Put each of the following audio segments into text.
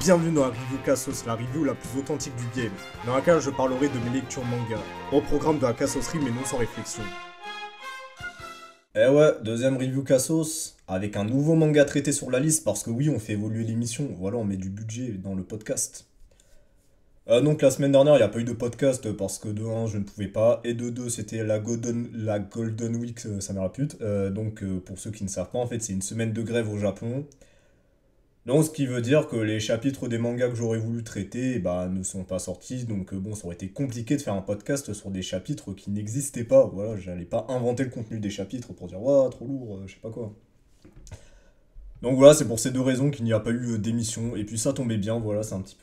Bienvenue dans la review Cassos, la review la plus authentique du game, dans laquelle je parlerai de mes lectures manga, au programme de la cassosserie mais non sans réflexion. Eh ouais, deuxième review Cassos, avec un nouveau manga traité sur la liste, parce que oui, on fait évoluer l'émission, voilà, on met du budget dans le podcast. Donc la semaine dernière, il n'y a pas eu de podcast, parce que de un, je ne pouvais pas, et de 2, c'était la Golden Week, ça m'a la pute. Pour ceux qui ne savent pas, en fait, c'est une semaine de grève au Japon. Donc, ce qui veut dire que les chapitres des mangas que j'aurais voulu traiter, bah, ne sont pas sortis. Bon, ça aurait été compliqué de faire un podcast sur des chapitres qui n'existaient pas. Voilà, j'allais pas inventer le contenu des chapitres pour dire, ouah, trop lourd, je sais pas quoi. Donc voilà, c'est pour ces deux raisons qu'il n'y a pas eu d'émission. Et puis ça tombait bien, voilà, c'est un petit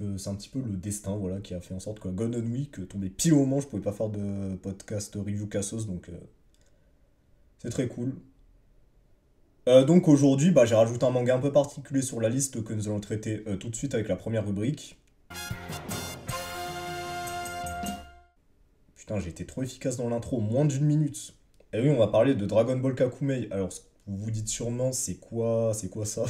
peu le destin, voilà, qui a fait en sorte que Golden Week tombait pile au moment, je pouvais pas faire de podcast review Cassos, c'est très cool. Donc aujourd'hui, bah, j'ai rajouté un manga un peu particulier sur la liste que nous allons traiter tout de suite avec la première rubrique. Putain, j'ai été trop efficace dans l'intro, moins d'une minute. Et oui, on va parler de Dragon Ball Kakumei. Alors, vous vous dites sûrement, c'est quoi ça?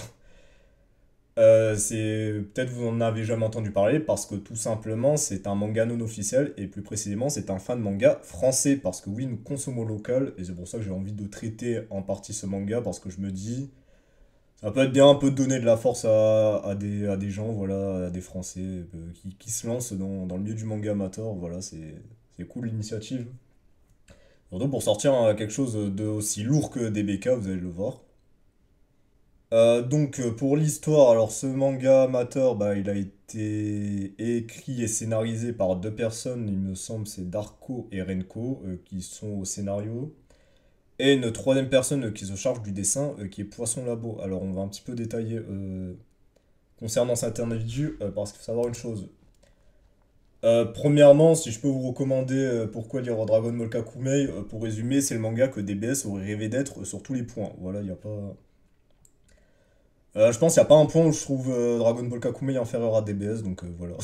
Peut-être vous en avez jamais entendu parler parce que tout simplement c'est un manga non officiel et plus précisément c'est un fan manga français parce que oui nous consommons local et c'est pour ça que j'ai envie de traiter en partie ce manga parce que je me dis ça peut être bien un peu de donner de la force à des gens, voilà, à des Français qui se lancent dans le milieu du manga amateur, voilà, c'est cool l'initiative. Surtout pour sortir quelque chose de aussi lourd que DBK, vous allez le voir. Pour l'histoire, alors ce manga amateur, bah, il a été écrit et scénarisé par deux personnes, il me semble, c'est Darko et Renko, qui sont au scénario. Et une troisième personne qui se charge du dessin, qui est Poisson Labo. Alors on va un petit peu détailler concernant cet individu, parce qu'il faut savoir une chose. Premièrement, si je peux vous recommander pourquoi lire Dragon Ball Kakumei, pour résumer, c'est le manga que DBS aurait rêvé d'être sur tous les points. Voilà, il n'y a pas... je pense qu'il n'y a pas un point où je trouve Dragon Ball Kakumei inférieur à DBS, voilà.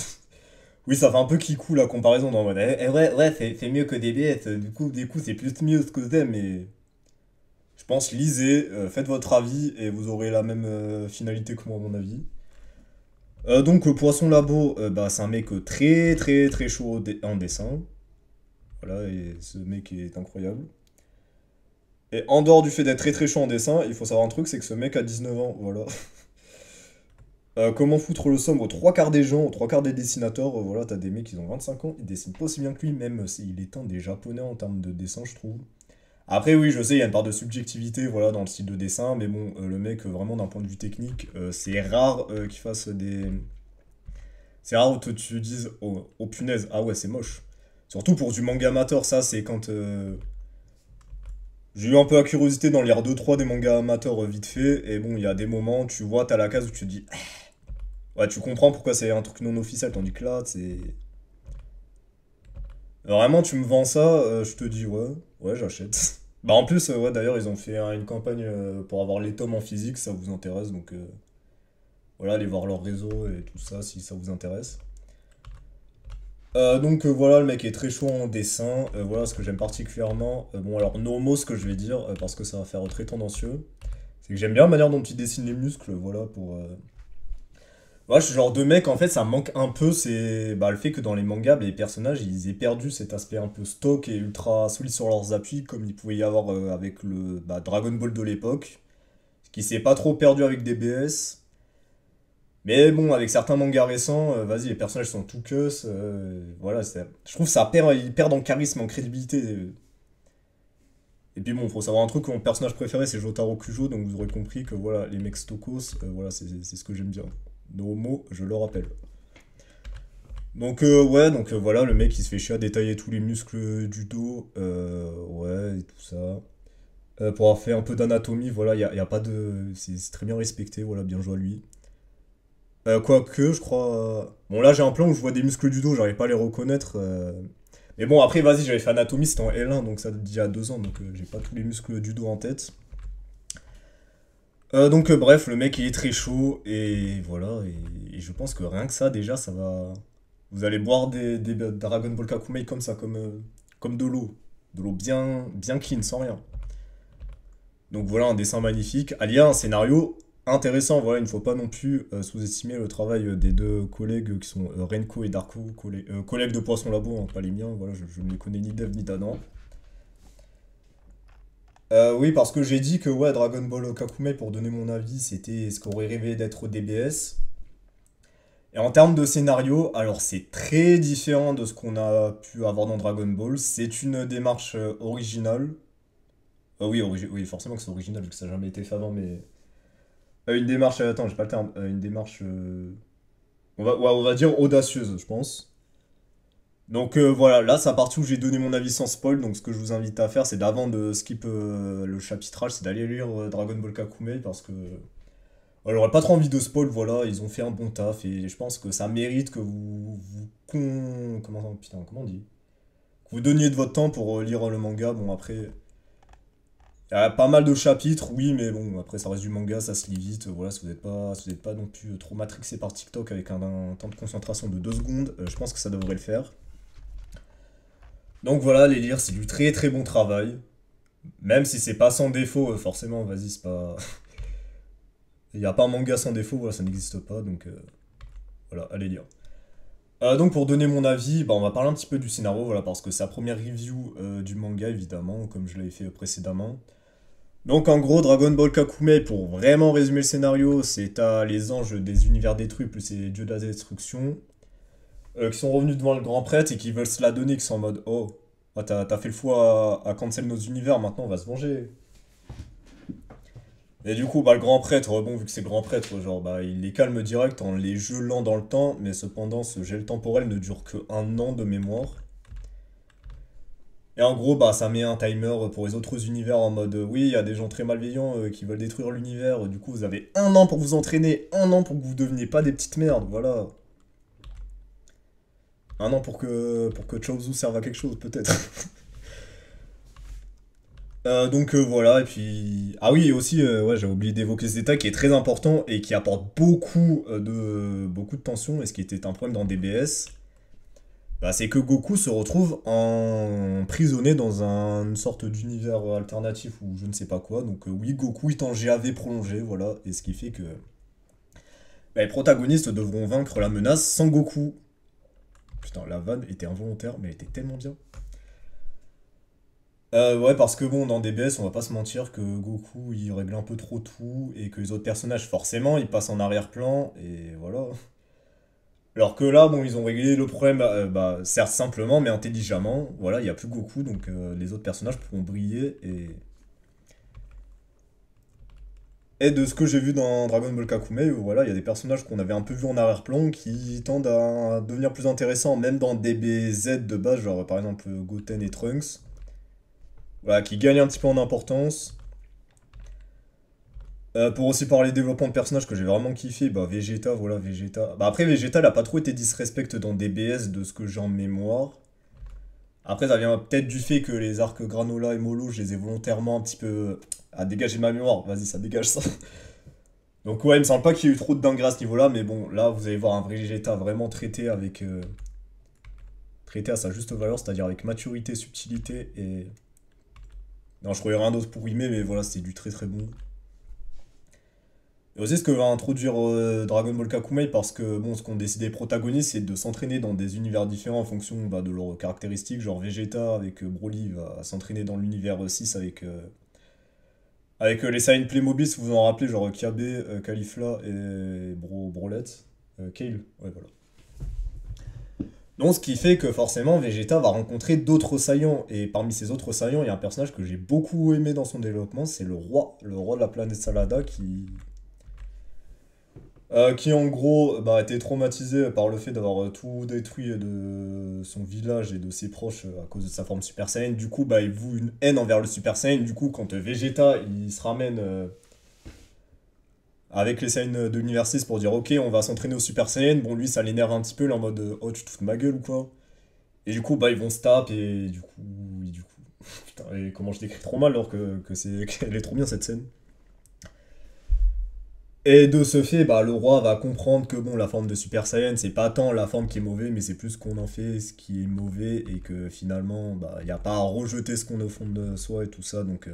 Oui, ça fait un peu kikou la comparaison dans le mode, ouais, c'est mieux que DBS, du coup c'est plus mieux ce que j'aime, mais je pense lisez, faites votre avis et vous aurez la même finalité que moi à mon avis. Poisson Labo, bah, c'est un mec très très très chaud en dessin, voilà, et ce mec est incroyable. Et en dehors du fait d'être très très chaud en dessin, il faut savoir un truc, c'est que ce mec a 19 ans, voilà. Comment foutre le somme aux trois quarts des gens, aux trois quarts des dessinateurs, voilà, t'as des mecs qui ont 25 ans, ils dessinent pas aussi bien que lui, même s'il est un des japonais en termes de dessin, je trouve. Après, oui, je sais, il y a une part de subjectivité, voilà, dans le style de dessin, mais bon, le mec, vraiment, d'un point de vue technique, c'est rare qu'il fasse des... C'est rare où tu te dises, oh, oh punaise, ah ouais, c'est moche. Surtout pour du manga amateur, ça, c'est quand... J'ai eu un peu la curiosité d'en lire deux trois des mangas amateurs vite fait, et bon, il y a des moments, tu vois, t'as la case où tu te dis, ouais, tu comprends pourquoi c'est un truc non officiel, tandis que là, c'est... Vraiment, tu me vends ça, je te dis, ouais, ouais, j'achète. Bah en plus, ouais, d'ailleurs, ils ont fait une campagne pour avoir les tomes en physique, si ça vous intéresse, voilà, allez voir leur réseau et tout ça, si ça vous intéresse. Voilà, le mec est très chaud en dessin, voilà ce que j'aime particulièrement. Bon, alors, normo, ce que je vais dire, parce que ça va faire très tendancieux, c'est que j'aime bien la manière dont il dessine les muscles, voilà, pour... Ouais, je suis genre de mec, en fait, ça me manque un peu, c'est bah, le fait que dans les mangas, les personnages, ils aient perdu cet aspect un peu stock et ultra solide sur leurs appuis, comme il pouvait y avoir avec le Dragon Ball de l'époque, ce qui s'est pas trop perdu avec DBS. Mais bon, avec certains mangas récents, vas-y, les personnages sont tout cuss, voilà, je trouve que ça perd, ils perdent en charisme, en crédibilité. Et puis bon, faut savoir un truc, mon personnage préféré c'est Jotaro Kujo, donc vous aurez compris que voilà, les mecs stokos, voilà, c'est ce que j'aime bien. Nos mots, je le rappelle. Ouais, voilà, le mec il se fait chier à détailler tous les muscles du dos, ouais, et tout ça. Pour avoir fait un peu d'anatomie, voilà, y a pas de. C'est très bien respecté, voilà, bien joué à lui. Quoique, je crois. Bon, là j'ai un plan où je vois des muscles du dos, j'arrive pas à les reconnaître. Mais bon, après, vas-y, j'avais fait anatomie, c'était en L1, donc ça dit il y a 2 ans, j'ai pas tous les muscles du dos en tête. Bref, le mec il est très chaud, et voilà, et je pense que rien que ça, déjà, ça va. Vous allez boire des Dragon Ball Kakumei comme ça, comme de l'eau. De l'eau bien, bien clean, sans rien. Donc voilà, un dessin magnifique. Allié à un scénario intéressant, voilà, il ne faut pas non plus sous-estimer le travail des deux collègues qui sont Renko et Darko, collègues de Poisson Labo, hein, pas les miens, voilà, je ne les connais ni d'Eve ni d'Adam. Oui, parce que j'ai dit que ouais, Dragon Ball Kakumei, pour donner mon avis, c'était ce qu'aurait rêvé d'être DBS. Et en termes de scénario, alors c'est très différent de ce qu'on a pu avoir dans Dragon Ball. C'est une démarche originale. Oui, oui, forcément que c'est original, vu que ça n'a jamais été fait avant, mais... une démarche, attends, j'ai pas le terme. Une démarche, ouais, on va dire audacieuse, je pense. Donc voilà, là c'est la partie où j'ai donné mon avis sans spoil. Donc ce que je vous invite à faire, c'est d'avant de skip le chapitrage, c'est d'aller lire Dragon Ball Kakumei parce que ouais, j'aurais pas trop envie de spoil. Voilà, ils ont fait un bon taf et je pense que ça mérite que comment putain, comment on dit? Que vous donniez de votre temps pour lire le manga. Bon après, il y a pas mal de chapitres, oui, mais bon après ça reste du manga, ça se lit vite. Voilà, si vous êtes pas non plus trop matrixé par TikTok avec un temps de concentration de 2 secondes, je pense que ça devrait le faire. Donc voilà, les lire, c'est du très très bon travail. Même si c'est pas sans défaut, forcément, vas-y, c'est pas. Il n'y a pas un manga sans défaut, voilà, ça n'existe pas, donc voilà, allez lire. Donc pour donner mon avis, bah, on va parler un petit peu du scénario, voilà, parce que c'est la première review du manga, évidemment, comme je l'avais fait précédemment. Donc en gros, Dragon Ball Kakumei, pour vraiment résumer le scénario, c'est à les anges des univers détruits plus les dieux de la destruction, qui sont revenus devant le grand prêtre et qui veulent se la donner, qui sont en mode oh, ah, t'as fait le fou à cancel nos univers, maintenant on va se venger. Et du coup, bah, le grand prêtre, bon, vu que c'est le grand prêtre, genre, bah, il les calme direct en les gelant dans le temps, mais cependant, ce gel temporel ne dure que 1 an de mémoire. Et en gros, bah, ça met un timer pour les autres univers en mode oui, il y a des gens très malveillants qui veulent détruire l'univers, du coup, vous avez 1 an pour vous entraîner, 1 an pour que vous deveniez pas des petites merdes, voilà. 1 an pour que Chaozu serve à quelque chose, peut-être. Donc voilà, et puis... Ah oui, et aussi, ouais, j'ai oublié d'évoquer ce détail qui est très important et qui apporte beaucoup de tension, et ce qui était un problème dans DBS, bah, c'est que Goku se retrouve emprisonné dans une sorte d'univers alternatif ou je ne sais pas quoi. Donc oui, Goku est en GAV prolongé, voilà, et ce qui fait que bah, les protagonistes devront vaincre la menace sans Goku. Putain, la vanne était involontaire, mais elle était tellement bien. Ouais, parce que bon, dans DBS, on va pas se mentir que Goku, il règle un peu trop tout, et que les autres personnages, forcément, ils passent en arrière-plan, et voilà. Alors que là, bon, ils ont réglé le problème, bah, certes simplement, mais intelligemment. Voilà, il n'y a plus Goku, donc les autres personnages pourront briller. Et de ce que j'ai vu dans Dragon Ball Kakumei, voilà, il y a des personnages qu'on avait un peu vus en arrière-plan qui tendent à devenir plus intéressants, même dans DBZ de base, genre par exemple Goten et Trunks. Voilà, qui gagnent un petit peu en importance. Pour aussi parler développement de personnages que j'ai vraiment kiffé, bah Vegeta, voilà, Vegeta. Bah après, Vegeta, il a pas trop été disrespect dans DBS de ce que j'ai en mémoire. Après, ça vient peut-être du fait que les arcs Granola et Molo, je les ai volontairement un petit peu à dégager ma mémoire. Vas-y, ça dégage ça. Donc ouais, il me semble pas qu'il y ait eu trop de dingueries à ce niveau-là, mais bon, là, vous allez voir un vrai Vegeta vraiment traité avec... traité à sa juste valeur, c'est-à-dire avec maturité, subtilité et... Non, je trouvais rien d'autre pour rimer, mais voilà, c'était du très très bon. Et aussi, ce que va introduire Dragon Ball Kakumei, parce que bon, ce qu'ont décidé les protagonistes, c'est de s'entraîner dans des univers différents en fonction bah, de leurs caractéristiques. Genre Vegeta avec Broly va s'entraîner dans l'univers 6 avec les Saiyan Playmobil, si vous vous en rappelez, genre Kiabe, Caulifla et Brolette. Kale, ouais, voilà. Donc, ce qui fait que forcément, Vegeta va rencontrer d'autres Saiyans. Et parmi ces autres Saiyans, il y a un personnage que j'ai beaucoup aimé dans son développement, c'est le roi de la planète Salada qui en gros bah, a été traumatisé par le fait d'avoir tout détruit de son village et de ses proches à cause de sa forme Super Saiyan. Du coup, bah, il voue une haine envers le Super Saiyan. Du coup, quand Vegeta il se ramène avec les Saiyans de l'univers 6 pour dire ok, on va s'entraîner au Super Saiyan, bon, lui ça l'énerve un petit peu, là, en mode oh, tu te fous de ma gueule ou quoi? Et du coup, bah, ils vont se taper et du coup. Putain, et comment je décris trop mal alors que c'est qu'elle est trop bien cette scène. Et de ce fait, bah, le roi va comprendre que bon, la forme de Super Saiyan, c'est pas tant la forme qui est mauvaise, mais c'est plus ce qu'on en fait, ce qui est mauvais, et que finalement, bah, il n'y a pas à rejeter ce qu'on a au fond de soi et tout ça. Donc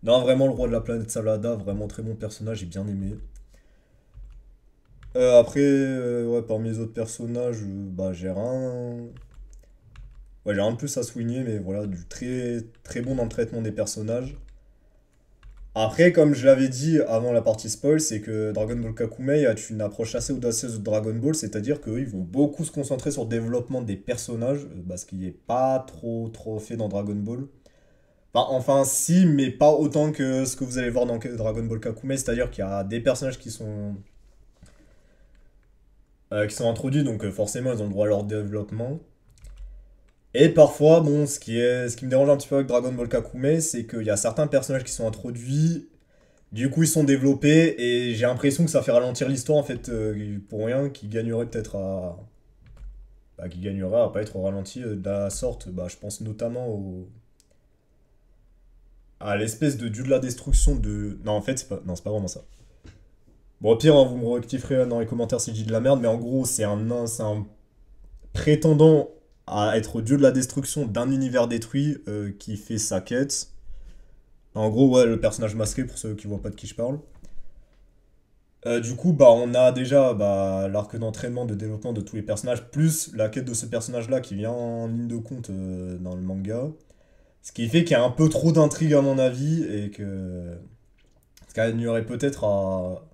Non, vraiment, le roi de la planète Salada, vraiment très bon personnage, j'ai bien aimé. Après, ouais, parmi les autres personnages, bah, j'ai rien. Ouais, j'ai rien de plus à souligner, mais voilà, du très très bon dans le traitement des personnages. Après, comme je l'avais dit avant la partie spoil, c'est que Dragon Ball Kakumei a une approche assez audacieuse de Dragon Ball, c'est-à-dire qu'eux, ils vont beaucoup se concentrer sur le développement des personnages, ce qui n'est pas trop fait dans Dragon Ball. Enfin, si, mais pas autant que ce que vous allez voir dans Dragon Ball Kakumei, c'est-à-dire qu'il y a des personnages qui sont introduits, donc forcément, ils ont le droit à leur développement. Et parfois, bon, ce qui me dérange un petit peu avec Dragon Ball Kakumei, c'est qu'il y a certains personnages qui sont introduits. Du coup, ils sont développés et j'ai l'impression que ça fait ralentir l'histoire en fait pour rien, qui gagnerait peut-être qui gagnerait à pas être ralenti de la sorte. Bah, je pense notamment à l'espèce de dieu de la destruction de. Non, en fait, c'est pas vraiment ça. Bon, au pire, hein, vous me rectifierez dans les commentaires si je dis de la merde, mais en gros, c'est un prétendant à être dieu de la destruction d'un univers détruit qui fait sa quête. En gros, ouais, le personnage masqué pour ceux qui voient pas de qui je parle. Du coup, bah, on a déjà l'arc d'entraînement, de développement de tous les personnages, plus la quête de ce personnage-là qui vient en ligne de compte dans le manga. Ce qui fait qu'il y a un peu trop d'intrigue à mon avis et que. Ce qu'il y aurait peut-être à.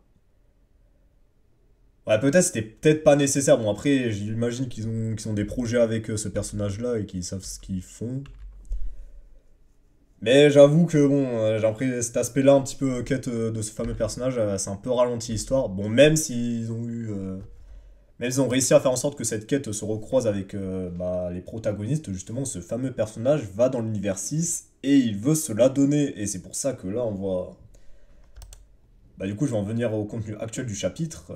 Ouais, peut-être c'était peut-être pas nécessaire. Bon, après, j'imagine qu'ils ont des projets avec ce personnage-là et qu'ils savent ce qu'ils font. Mais j'avoue que bon, j'ai appris cet aspect-là un petit peu quête de ce fameux personnage, c'est un peu ralenti l'histoire. Bon, même s'ils ont réussi à faire en sorte que cette quête se recroise avec les protagonistes, justement, ce fameux personnage va dans l'univers 6 et il veut se la donner. Et c'est pour ça que là, on voit. Bah, du coup, je vais en venir au contenu actuel du chapitre.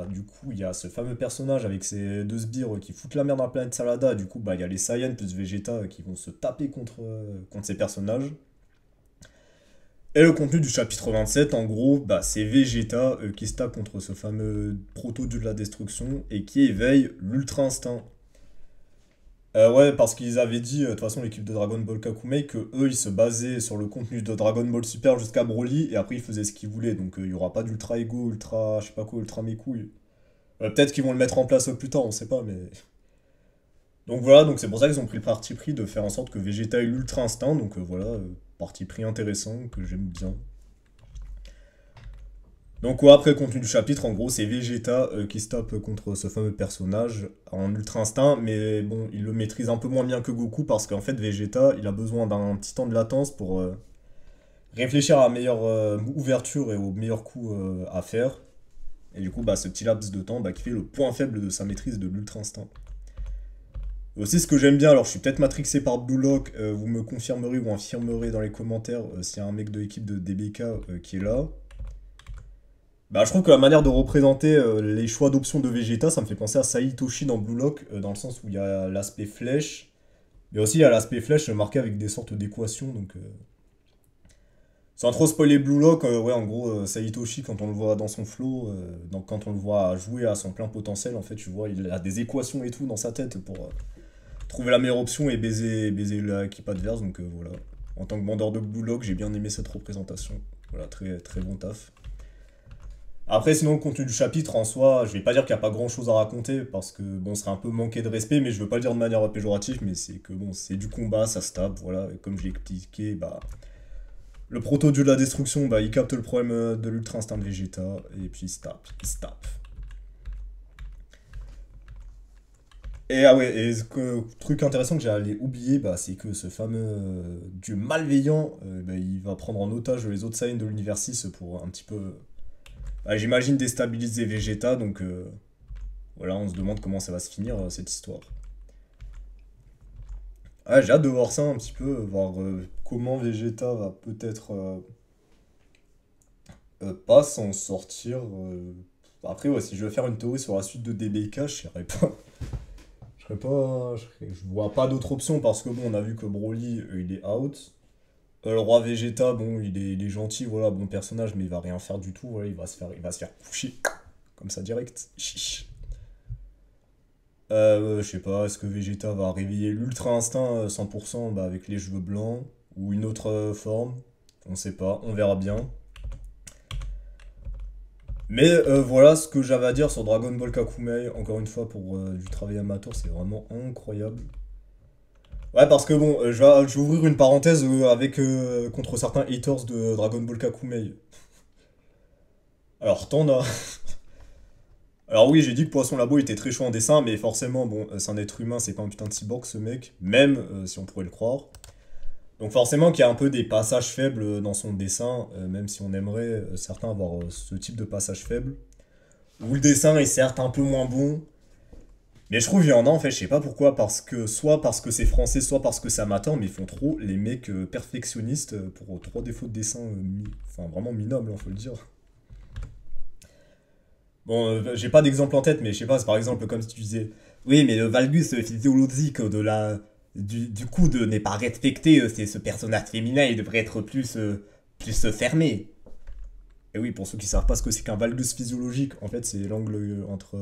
Du coup, il y a ce fameux personnage avec ses deux sbires qui foutent la merde dans la planète Salada. Du coup, il y a les Saiyans plus Vegeta qui vont se taper contre ces personnages. Et le contenu du chapitre 27, en gros, c'est Vegeta qui se tape contre ce fameux proto-dieu de la destruction et qui éveille l'Ultra Instinct. Ouais, parce qu'ils avaient dit, de toute façon, l'équipe de Dragon Ball Kakumei, que eux, ils se basaient sur le contenu de Dragon Ball Super jusqu'à Broly, et après, ils faisaient ce qu'ils voulaient. Donc, il y aura pas d'Ultra Ego, Ultra, je sais pas quoi, Ultra mes couilles. Peut-être qu'ils vont le mettre en place plus tard, on sait pas, mais. Donc voilà, donc c'est pour ça qu'ils ont pris le parti pris de faire en sorte que Vegeta ait l'Ultra Instinct. Donc voilà, parti pris intéressant, que j'aime bien. Donc ouais, après le contenu du chapitre, en gros, c'est Vegeta qui se tape contre ce fameux personnage en Ultra Instinct, mais bon, il le maîtrise un peu moins bien que Goku parce qu'en fait, Vegeta, il a besoin d'un petit temps de latence pour réfléchir à la meilleure ouverture et au meilleur coup à faire. Et du coup, ce petit laps de temps qui fait le point faible de sa maîtrise de l'Ultra Instinct. Et aussi, ce que j'aime bien, alors je suis peut-être matrixé par Blue Lock, vous me confirmerez ou infirmerez dans les commentaires s'il y a un mec de l'équipe de DBK qui est là. Je trouve que la manière de représenter les choix d'options de Vegeta, ça me fait penser à Saitoshi dans Blue Lock, dans le sens où il y a l'aspect flèche, mais aussi il y a l'aspect flèche marqué avec des sortes d'équations. Donc, sans trop spoiler Blue Lock, ouais, en gros, Saitoshi, quand on le voit dans son flow, donc quand on le voit jouer à son plein potentiel, en fait, tu vois, il a des équations et tout dans sa tête pour trouver la meilleure option et baiser l'équipe adverse. Donc voilà, en tant que bandeur de Blue Lock, j'ai bien aimé cette représentation. Voilà, très, très bon taf. Après, sinon, le contenu du chapitre en soi, je vais pas dire qu'il n'y a pas grand chose à raconter parce que bon, ce serait un peu manquer de respect, mais je veux pas le dire de manière péjorative, mais c'est que bon, c'est du combat, ça se tape, voilà. Et comme j'ai expliqué, le proto-dieu de la destruction, il capte le problème de l'ultra instinct de Vegeta, et puis il se tape. Et ah ouais, et truc intéressant que j'allais oublier, c'est que ce fameux dieu malveillant, il va prendre en otage les autres Saiyans de l'univers 6 pour un petit peu j'imagine déstabiliser Vegeta, donc voilà, on se demande comment ça va se finir cette histoire. Ah, j'ai hâte de voir ça un petit peu, voir comment Vegeta va peut-être pas s'en sortir. Après, ouais, si je veux faire une théorie sur la suite de DBK, je serais pas. Je vois pas d'autre option parce que bon, on a vu que Broly, il est out. Le roi Vegeta, bon, il est gentil, voilà, bon personnage, mais il va rien faire du tout, voilà, il va se faire coucher, comme ça direct. Chiche. Je sais pas, est-ce que Vegeta va réveiller l'Ultra Instinct 100% avec les cheveux blancs, ou une autre forme? On sait pas, on verra bien. Mais voilà ce que j'avais à dire sur Dragon Ball Kakumei. Encore une fois, pour du travail amateur, c'est vraiment incroyable. Ouais, parce que bon, je vais ouvrir une parenthèse avec contre certains haters de Dragon Ball Kakumei. Alors, t'en as. Alors oui, j'ai dit que Poisson Labo était très chaud en dessin, mais forcément, bon, c'est un être humain, c'est pas un putain de cyborg ce mec, même si on pourrait le croire. Donc forcément qu'il y a un peu des passages faibles dans son dessin, même si on aimerait certains avoir ce type de passage faible. Où le dessin est certes un peu moins bon, mais je trouve qu'il y en a en fait, je sais pas pourquoi, parce que soit parce que c'est français, soit parce que c'est amateur, mais ils font trop les mecs perfectionnistes pour trois défauts de dessin, enfin vraiment minables, hein, faut le dire. Bon, j'ai pas d'exemple en tête, mais je sais pas, c'est par exemple comme si tu disais, oui, mais le valgus physiologique du coude n'est pas respecté, c'est ce personnage féminin, il devrait être plus fermé. Et oui, pour ceux qui savent pas ce que c'est qu'un valgus physiologique, en fait, c'est l'angle entre.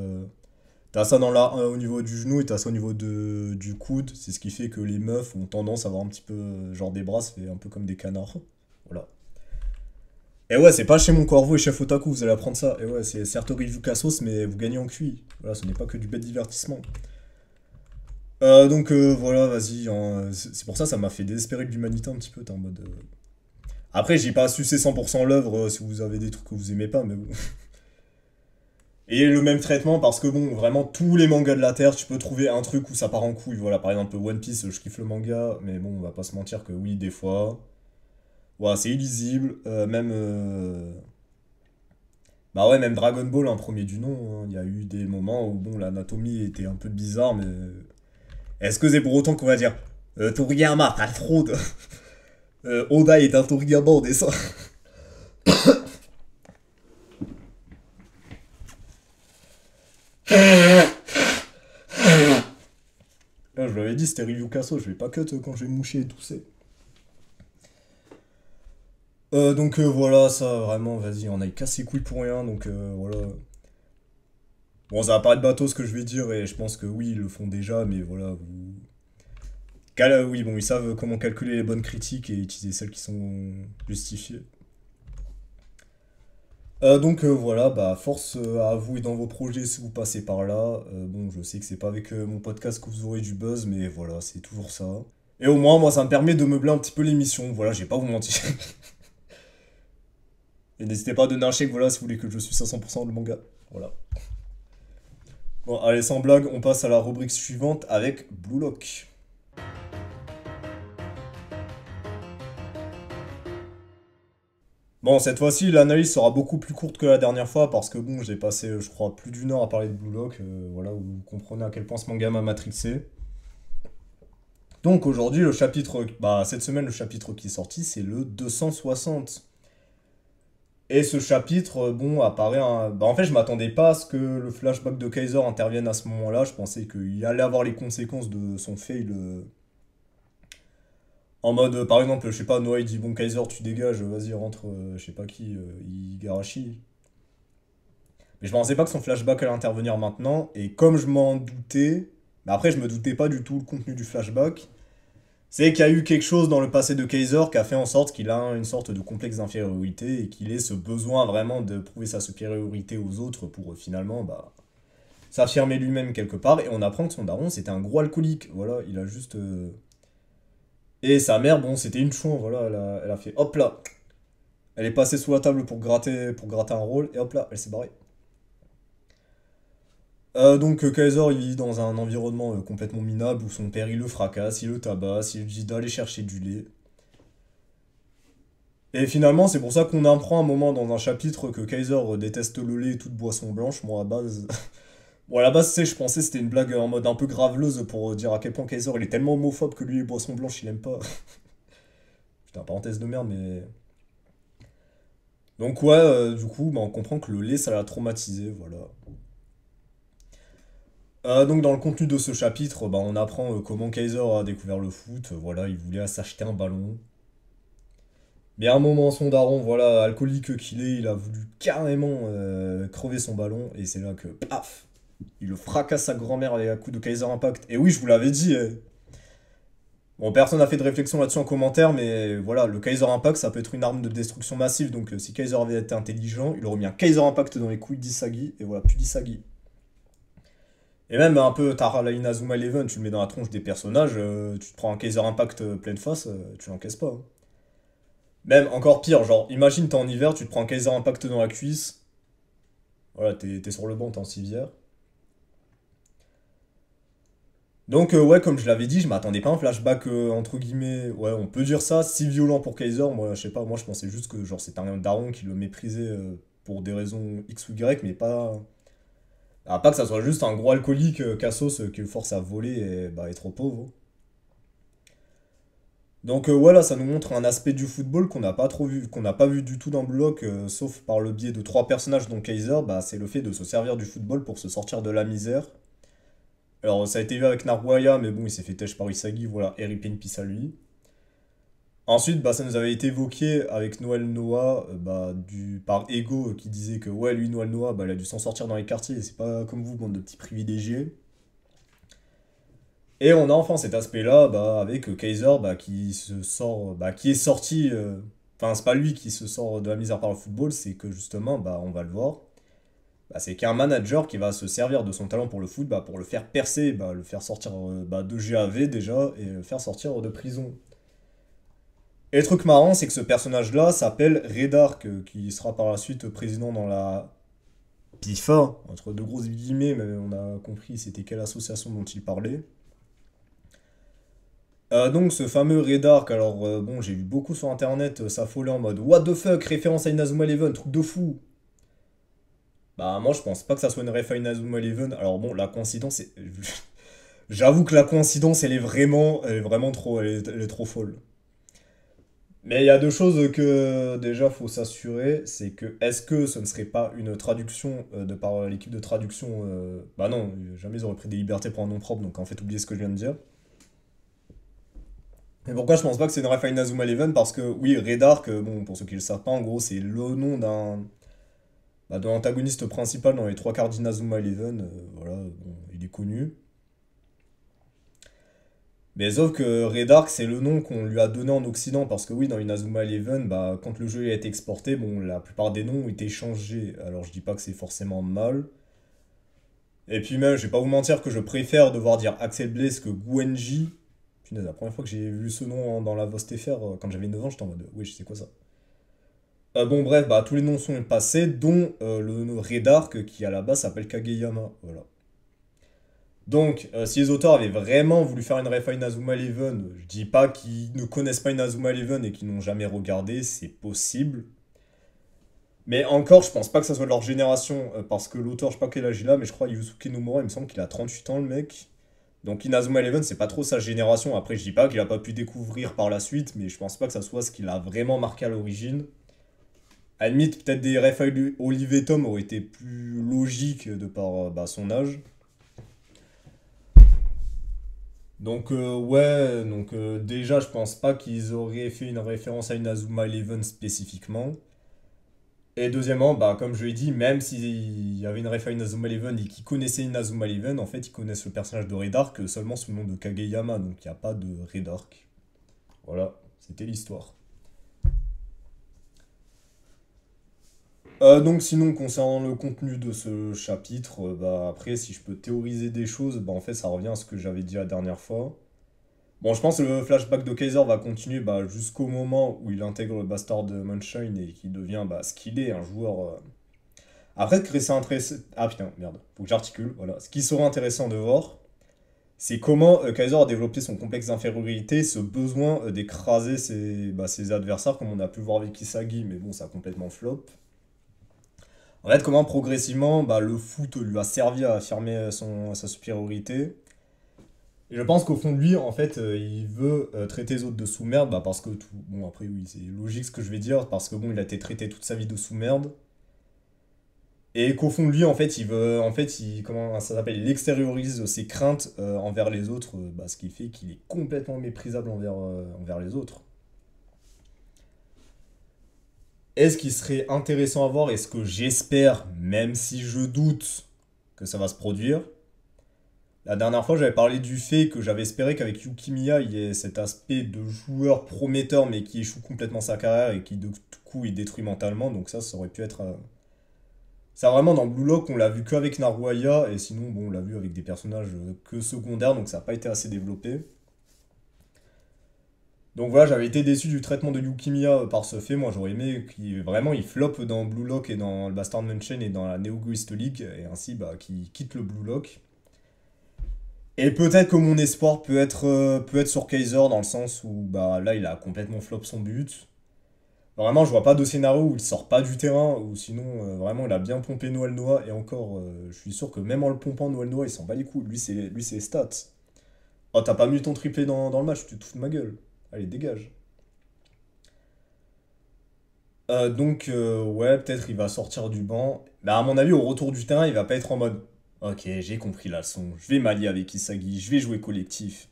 T'as ça au niveau du genou et t'as ça au niveau du coude. C'est ce qui fait que les meufs ont tendance à avoir un petit peu, genre des bras, ça fait un peu comme des canards. Voilà. Et ouais, c'est pas chez mon corbeau et chef otaku, vous allez apprendre ça. Et ouais, c'est certes Ryu Cassos, mais vous gagnez en QI. Voilà, ce n'est pas que du bête divertissement. Donc voilà, vas-y, hein, c'est pour ça ça m'a fait désespérer de l'humanité un petit peu, t'es en mode. Après, j'ai pas sucé 100% l'œuvre si vous avez des trucs que vous aimez pas, mais bon. Et le même traitement parce que bon, vraiment tous les mangas de la Terre, tu peux trouver un truc où ça part en couille. Voilà, par exemple One Piece, je kiffe le manga, mais bon, on va pas se mentir que oui, des fois. Voilà, c'est illisible, même. Bah ouais, même Dragon Ball, un premier du nom, hein, il y a eu des moments où bon, l'anatomie était un peu bizarre, mais. Est-ce que c'est pour autant qu'on va dire Toriyama, t'as fraude Oda est un Toriyama en dessin. Là, je l'avais dit, c'était Ryu Kasso, je vais pas cut quand je vais moucher et tousser. Donc voilà, ça vraiment, vas-y, on a cassé les couilles pour rien, donc voilà. Bon, ça va pas être bateau ce que je vais dire, et je pense que oui, ils le font déjà, mais voilà, vous. Oui, bon, ils savent comment calculer les bonnes critiques et utiliser celles qui sont justifiées. Donc voilà, bah force à vous et dans vos projets si vous passez par là. Bon, je sais que c'est pas avec mon podcast que vous aurez du buzz, mais voilà, c'est toujours ça. Et au moins, moi, ça me permet de meubler un petit peu l'émission. Voilà, j'ai pas vous mentir. Et n'hésitez pas à donner un chèque, voilà, si vous voulez que je suis à 100% le manga. Voilà. Bon, allez, sans blague, on passe à la rubrique suivante avec Blue Lock. Bon, cette fois-ci, l'analyse sera beaucoup plus courte que la dernière fois parce que bon, j'ai passé, je crois, plus d'une heure à parler de Blue Lock. Voilà, où vous comprenez à quel point ce manga m'a matrixé. Donc aujourd'hui, le chapitre, bah cette semaine, le chapitre qui est sorti, c'est le 260. Et ce chapitre, bon, apparaît bah en fait, je m'attendais pas à ce que le flashback de Kaiser intervienne à ce moment-là. Je pensais qu'il allait avoir les conséquences de son fail. En mode, par exemple, je sais pas, Noah il dit bon Kaiser tu dégages, vas-y rentre, je sais pas qui, Igarashi. Mais je pensais pas que son flashback allait intervenir maintenant, et comme je m'en doutais, mais après je me doutais pas du tout le contenu du flashback, c'est qu'il y a eu quelque chose dans le passé de Kaiser qui a fait en sorte qu'il a une sorte de complexe d'infériorité et qu'il ait ce besoin vraiment de prouver sa supériorité aux autres pour finalement bah, s'affirmer lui-même quelque part, et on apprend que son daron c'était un gros alcoolique, voilà, il a juste. Et sa mère, bon, c'était une chouin, voilà, elle a fait hop là. Elle est passée sous la table pour gratter un rôle, et hop là, elle s'est barrée. Donc Kaiser, il vit dans un environnement complètement minable où son père, il le fracasse, il le tabasse, il lui dit d'aller chercher du lait. Et finalement, c'est pour ça qu'on apprend un moment dans un chapitre que Kaiser déteste le lait et toute boisson blanche. Moi, à base. Bon, à la base, tu sais, je pensais que c'était une blague en mode un peu graveleuse pour dire à quel point Kaiser, il est tellement homophobe que lui, les boissons blanches, il aime pas. Putain, parenthèse de merde, mais. Donc, ouais, du coup, bah, on comprend que le lait, ça l'a traumatisé, voilà. Donc, dans le contenu de ce chapitre, bah, on apprend comment Kaiser a découvert le foot. Voilà, il voulait s'acheter un ballon. Mais à un moment, son daron, voilà, alcoolique qu'il est, il a voulu carrément crever son ballon. Et c'est là que, paf, il le fracasse sa grand-mère avec un coup de Kaiser Impact. Et oui, je vous l'avais dit, Bon, personne n'a fait de réflexion là-dessus en commentaire, mais voilà, le Kaiser Impact, ça peut être une arme de destruction massive. Donc, si Kaiser avait été intelligent, il aurait mis un Kaiser Impact dans les couilles d'Isagi, et voilà, plus d'Isagi. Et même un peu Tara Inazuma Eleven, tu le mets dans la tronche des personnages, tu te prends un Kaiser Impact pleine face, tu l'encaisses pas, hein. Même encore pire, genre, imagine t'es en hiver, tu te prends un Kaiser Impact dans la cuisse, voilà, t'es sur le banc, t'es en civière. Donc, ouais, comme je l'avais dit, je m'attendais pas à un flashback, entre guillemets, ouais, on peut dire ça, si violent pour Kaiser, moi, je sais pas, moi, je pensais juste que, genre, c'était un daron qui le méprisait pour des raisons X ou Y, mais pas... Ah, pas que ça soit juste un gros alcoolique, cassos, qui le force à voler et bah, être pauvre. Donc voilà, ça nous montre un aspect du football qu'on n'a pas trop vu, qu'on n'a pas vu du tout dans Block, sauf par le biais de trois personnages dont Kaiser, bah, c'est le fait de se servir du football pour se sortir de la misère. Alors ça a été vu avec Naruaya, mais bon, il s'est fait têche par Isagi, voilà, RIP in peace à lui. Ensuite, bah, ça nous avait été évoqué avec Noël Noah, bah, par Ego, qui disait que ouais, lui, Noël Noah, bah, il a dû s'en sortir dans les quartiers, c'est pas comme vous, bande de petits privilégiés. Et on a enfin cet aspect-là bah, avec Kaiser bah, qui se sort, bah, qui est sorti. Enfin, c'est pas lui qui se sort de la misère par le football, c'est que justement, bah, on va le voir. Bah, c'est qu'un manager qui va se servir de son talent pour le foot bah, pour le faire percer, bah, le faire sortir bah, de GAV déjà et le faire sortir de prison. Et le truc marrant, c'est que ce personnage-là s'appelle Redark, qui sera par la suite président dans la PIFA, entre deux grosses guillemets, mais on a compris c'était quelle association dont il parlait. Donc ce fameux Redark, alors bon, j'ai vu beaucoup sur internet s'affoler en mode What the fuck, référence à Inazuma Eleven, truc de fou. Bah moi je pense pas que ça soit une ref à Inazuma Eleven. Alors bon, la coïncidence, j'avoue que la coïncidence elle est vraiment trop, elle est trop folle. Mais il y a deux choses que déjà faut s'assurer, c'est que est-ce que ce ne serait pas une traduction de par l'équipe de traduction bah non, jamais ils auraient pris des libertés pour un nom propre, donc en fait oubliez ce que je viens de dire. Et pourquoi je pense pas que c'est une ref à Inazuma Eleven? Parce que oui, Redark, bon, pour ceux qui le savent pas, en gros, c'est le nom de l'antagoniste principal dans les trois quarts d'Inazuma Eleven. Voilà, bon, il est connu. Mais sauf que Redark, c'est le nom qu'on lui a donné en Occident. Parce que oui, dans Inazuma Eleven, bah, quand le jeu a été exporté, bon, la plupart des noms ont été changés. Alors je dis pas que c'est forcément mal. Et puis même, je vais pas vous mentir que je préfère devoir dire Axel Blaze que Gwenji. Punaise, la première fois que j'ai vu ce nom dans la Vost FR, quand j'avais 9 ans, j'étais en mode, oui, je sais quoi ça. Bon, bref, bah, tous les noms sont passés, dont le Redark qui à la base s'appelle Kageyama. Voilà. Donc, si les auteurs avaient vraiment voulu faire une ref à Inazuma Eleven, je dis pas qu'ils ne connaissent pas Inazuma Eleven et qu'ils n'ont jamais regardé, c'est possible. Mais encore, je pense pas que ça soit de leur génération, parce que l'auteur, je sais pas quel âge il a, mais je crois Yusuke Nomura, il me semble qu'il a 38 ans, le mec. Donc Inazuma Eleven, c'est pas trop sa génération. Après, je dis pas qu'il a pas pu découvrir par la suite, mais je pense pas que ça soit ce qui l'a vraiment marqué à l'origine. À la limite, peut-être des refs à Olive et Tom auraient été plus logiques de par bah, son âge. Donc ouais, donc déjà je pense pas qu'ils auraient fait une référence à Inazuma Eleven spécifiquement. Et deuxièmement, bah comme je l'ai dit, même s'il y avait une ref à Inazuma Eleven et qu'ils connaissaient Inazuma Eleven, en fait ils connaissent le personnage de Redark seulement sous le nom de Kageyama, donc il n'y a pas de Redark. Voilà, c'était l'histoire. Donc sinon concernant le contenu de ce chapitre, bah après si je peux théoriser des choses, bah en fait ça revient à ce que j'avais dit la dernière fois. Bon je pense que le flashback de Kaiser va continuer bah, jusqu'au moment où il intègre le Bastard de Moonshine et qu'il devient bah, ce qu'il est, un joueur. Après ce qui serait intéressant... Ah putain merde, faut que j'articule, voilà. Ce qui serait intéressant de voir, c'est comment Kaiser a développé son complexe d'infériorité, ce besoin d'écraser ses adversaires comme on a pu voir avec Kisagi, mais bon ça a complètement flop. En fait, comment progressivement bah, le foot lui a servi à affirmer sa supériorité. Et je pense qu'au fond de lui, en fait, il veut traiter les autres de sous-merde, bah, parce que tout. Bon, après, oui, c'est logique ce que je vais dire, parce que bon, il a été traité toute sa vie de sous-merde. Et qu'au fond de lui, en fait, il veut. En fait, comment ça s'appelle? Il extériorise ses craintes envers les autres, bah, ce qui fait qu'il est complètement méprisable envers les autres. Est-ce qu'il serait intéressant à voir, et ce que j'espère, même si je doute que ça va se produire, La dernière fois, j'avais parlé du fait que j'avais espéré qu'avec Yukimiya, il y ait cet aspect de joueur prometteur, mais qui échoue complètement sa carrière et qui, de tout coup, il détruit mentalement. Donc ça aurait pu être... Ça, vraiment, dans Blue Lock, on l'a vu qu'avec Naruaya, et sinon, bon, on l'a vu avec des personnages que secondaires, donc ça n'a pas été assez développé. Donc voilà, j'avais été déçu du traitement de Yukimiya par ce fait. Moi, j'aurais aimé qu'il vraiment il floppe dans Blue Lock et dans le Bastard Mansion et dans la Neo Ghost League, et ainsi bah, qu'il quitte le Blue Lock. Et peut-être que mon espoir peut être sur Kaiser dans le sens où bah, là, il a complètement flop son but. Vraiment, je vois pas de scénario où il sort pas du terrain, ou sinon, vraiment, il a bien pompé Noël Noah, et encore, je suis sûr que même en le pompant, Noël Noah, il s'en bat les couilles. Lui, c'est stats. Oh, t'as pas mis ton triplé dans le match, tu te fous de ma gueule. Allez, dégage. Ouais, peut-être il va sortir du banc. Bah, à mon avis, au retour du terrain, il va pas être en mode ok, j'ai compris la leçon, je vais m'allier avec Isagi, je vais jouer collectif.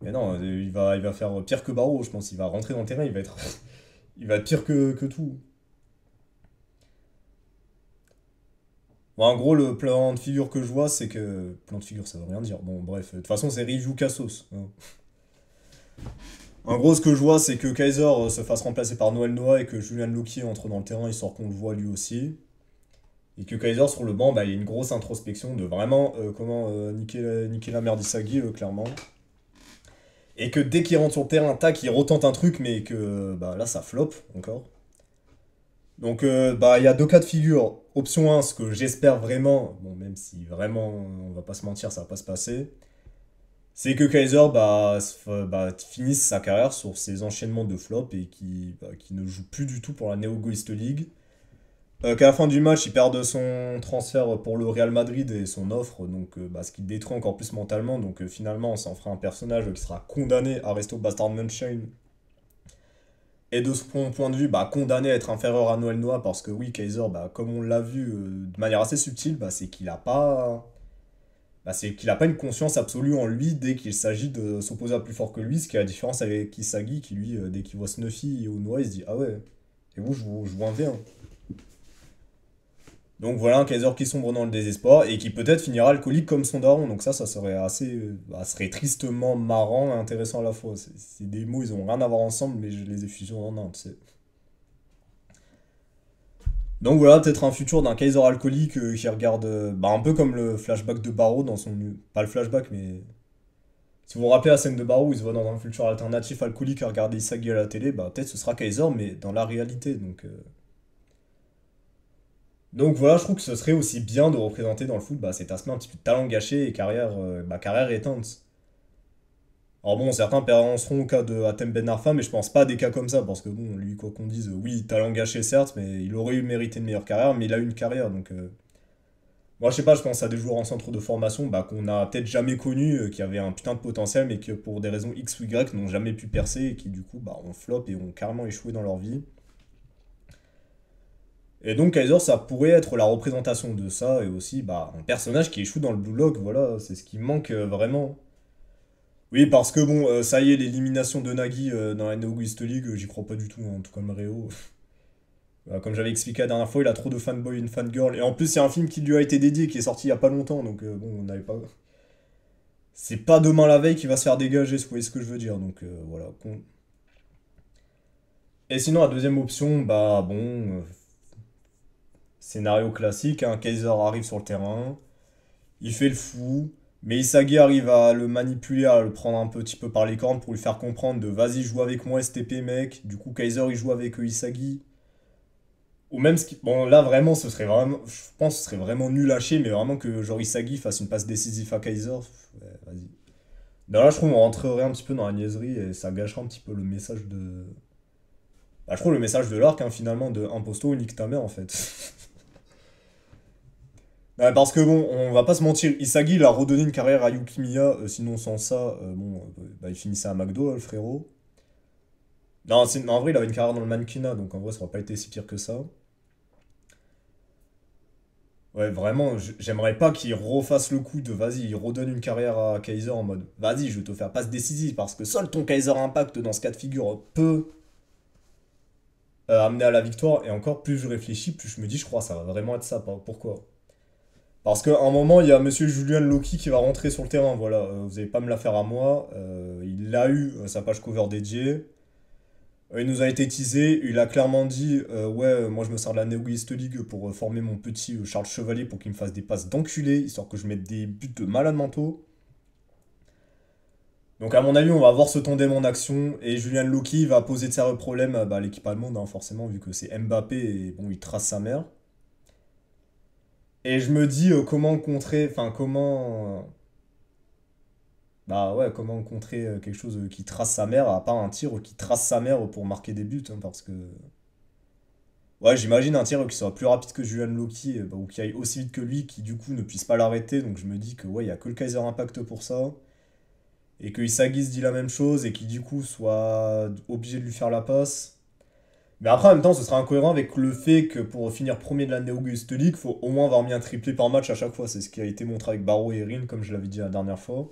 Mais non, il va faire pire que Barreau, je pense. Il va rentrer dans le terrain, il va être pire que tout. Bon, en gros, le plan de figure que je vois, c'est que. Plan de figure, ça veut rien dire. Bon, bref, de toute façon, c'est Ryu Cassos, hein. En gros, ce que je vois, c'est que Kaiser se fasse remplacer par Noël Noah et que Julian Loki entre dans le terrain histoire qu'on le voit lui aussi. Et que Kaiser sur le banc, bah, il y a une grosse introspection de vraiment comment niquer la merde d'Isagi, clairement. Et que dès qu'il rentre sur le terrain, tac, il retente un truc, mais que bah, là, ça flop encore. Donc, bah, il y a deux cas de figure. Option 1, ce que j'espère vraiment, bon, même si vraiment, on va pas se mentir, ça va pas se passer, c'est que Kaiser bah, finisse sa carrière sur ses enchaînements de flops et qui ne joue plus du tout pour la Neo Goist League. Qu'à la fin du match, il perd son transfert pour le Real Madrid et son offre, donc bah, ce qui le détruit encore plus mentalement. Donc finalement, ça en fera un personnage qui sera condamné à rester au Bastard Mansion. Et de son point de vue, bah, condamné à être inférieur à Noël Noah, parce que oui, Kaiser, bah, comme on l'a vu de manière assez subtile, bah, c'est qu'il a pas une conscience absolue en lui dès qu'il s'agit de s'opposer à plus fort que lui, ce qui est la différence avec Isagi qui lui, dès qu'il voit Snuffy ou Noah, il se dit ah ouais, et vous, je vous un V1. Donc voilà un Kaiser qui sombre dans le désespoir et qui peut-être finira alcoolique comme son daron. Donc ça serait assez, bah, serait tristement marrant et intéressant à la fois. C'est des mots, ils ont rien à voir ensemble, mais je les ai fusionnés en un, tu sais. Donc voilà, peut-être un futur d'un Kaiser alcoolique qui regarde, bah, un peu comme le flashback de Barrow dans son... Pas le flashback, mais... Si vous vous rappelez la scène de Barrow où il se voit dans un futur alternatif alcoolique à regarder Isagi à la télé, bah peut-être ce sera Kaiser, mais dans la réalité. Donc voilà, je trouve que ce serait aussi bien de représenter dans le foot bah, cet aspect un petit peu de talent gâché et carrière éteinte. Alors bon, certains penseront au cas de Hatem Ben Arfa, mais je pense pas à des cas comme ça, parce que bon, lui, quoi qu'on dise, oui, talent gâché certes, mais il aurait eu mérité une meilleure carrière, mais il a eu une carrière, donc... Moi, je sais pas, je pense à des joueurs en centre de formation bah, qu'on a peut-être jamais connus, qui avaient un putain de potentiel, mais qui pour des raisons X ou Y n'ont jamais pu percer, et qui du coup bah, ont flop et ont carrément échoué dans leur vie. Et donc Kaiser, ça pourrait être la représentation de ça, et aussi bah, un personnage qui échoue dans le Blue Lock, voilà, c'est ce qui me manque vraiment. Oui, parce que bon, ça y est, l'élimination de Nagi dans la Neo East League, j'y crois pas du tout, hein, tout comme Réo. Voilà, comme j'avais expliqué la dernière fois, il a trop de fanboy et une fangirl. Et en plus, il y a un film qui lui a été dédié, qui est sorti il y a pas longtemps, donc bon, on n'avait pas... C'est pas demain la veille qu'il va se faire dégager, si vous voyez ce que je veux dire, donc voilà. Et sinon, la deuxième option, bah bon, scénario classique, hein, Kaiser arrive sur le terrain, il fait le fou, mais Isagi arrive à le manipuler, à le prendre un petit peu par les cornes pour lui faire comprendre de vas-y, joue avec moi STP mec. Du coup, Kaiser il joue avec Isagi. Ou même, bon là vraiment, ce serait vraiment, je pense que ce serait vraiment nul à chier, mais vraiment que genre Isagi fasse une passe décisive à Kaiser, ouais, vas-y. Là, je trouve qu'on rentrerait un petit peu dans la niaiserie et ça gâcherait un petit peu le message de... Bah, je trouve le message de l'arc, hein, finalement, de Imposto, nique ta mère, en fait. Ouais, parce que bon, on va pas se mentir, Isagi il a redonné une carrière à Yukimiya, sinon sans ça, bah, il finissait à McDo, le frérot. Non, en vrai, il avait une carrière dans le mannequinat, donc en vrai, ça aurait pas été si pire que ça. Ouais, vraiment, j'aimerais pas qu'il refasse le coup de vas-y, il redonne une carrière à Kaiser en mode vas-y, je vais te faire passe décisive parce que seul ton Kaiser Impact dans ce cas de figure peut amener à la victoire. Et encore, plus je réfléchis, plus je me dis, je crois, ça va vraiment être ça. Pourquoi? Parce qu'à un moment, il y a Monsieur Julian Loki qui va rentrer sur le terrain, voilà, vous n'allez pas me la faire à moi. Il l'a eu, sa page cover dédiée. Il nous a été teasé, il a clairement dit ouais, moi je me sers de la Neo East League pour former mon petit Charles Chevalier pour qu'il me fasse des passes d'enculé, histoire que je mette des buts de malade mentaux. Donc à mon avis, on va voir ce tandem en action et Julian Loki va poser de sérieux problèmes à l'équipe allemande, hein, forcément, vu que c'est Mbappé et bon, il trace sa mère. Et je me dis comment contrer, enfin comment. Bah ouais, comment contrer quelque chose qui trace sa mère, à part un tir qui trace sa mère pour marquer des buts, hein, parce que. Ouais, j'imagine un tir qui soit plus rapide que Julian Loki, ou qui aille aussi vite que lui, qui du coup ne puisse pas l'arrêter, donc je me dis que ouais, il y a que le Kaiser Impact pour ça. Et que Isagi se dit la même chose, et qui du coup soit obligé de lui faire la passe. Mais après, en même temps, ce sera incohérent avec le fait que pour finir premier de la Neo Auguste League, faut au moins avoir mis un triplé par match à chaque fois. C'est ce qui a été montré avec Barrow et Rin, comme je l'avais dit la dernière fois.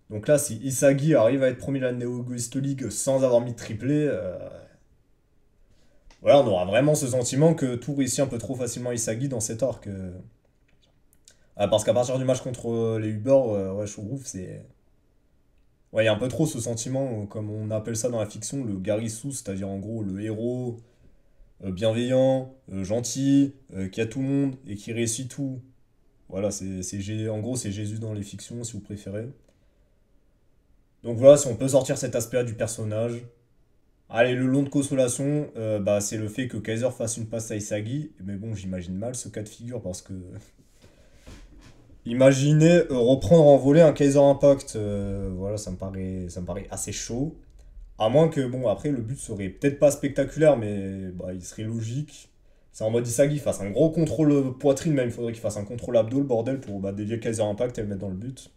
Donc là, si Isagi arrive à être premier de la Neo Auguste League sans avoir mis de triplé, voilà, on aura vraiment ce sentiment que tout réussit un peu trop facilement à Isagi dans cet arc. Parce qu'à partir du match contre les Uber, ouais, je trouve c'est. Ouais, il y a un peu trop ce sentiment, comme on appelle ça dans la fiction, le Gary Sous, c'est-à-dire en gros le héros bienveillant, gentil, qui a tout le monde et qui réussit tout. Voilà, en gros c'est Jésus dans les fictions si vous préférez. Donc voilà, si on peut sortir cet aspect-là du personnage. Allez, le long de consolation, c'est le fait que Kaiser fasse une passe à Isagi. Mais bon, j'imagine mal ce cas de figure parce que. Imaginez reprendre en volée un Kaiser Impact. Voilà, ça me paraît assez chaud. À moins que, bon, après, le but serait peut-être pas spectaculaire, mais bah, il serait logique. C'est en mode Isagi fasse un gros contrôle poitrine, même il faudrait qu'il fasse un contrôle abdos, le bordel, pour dévier Kaiser Impact et le mettre dans le but.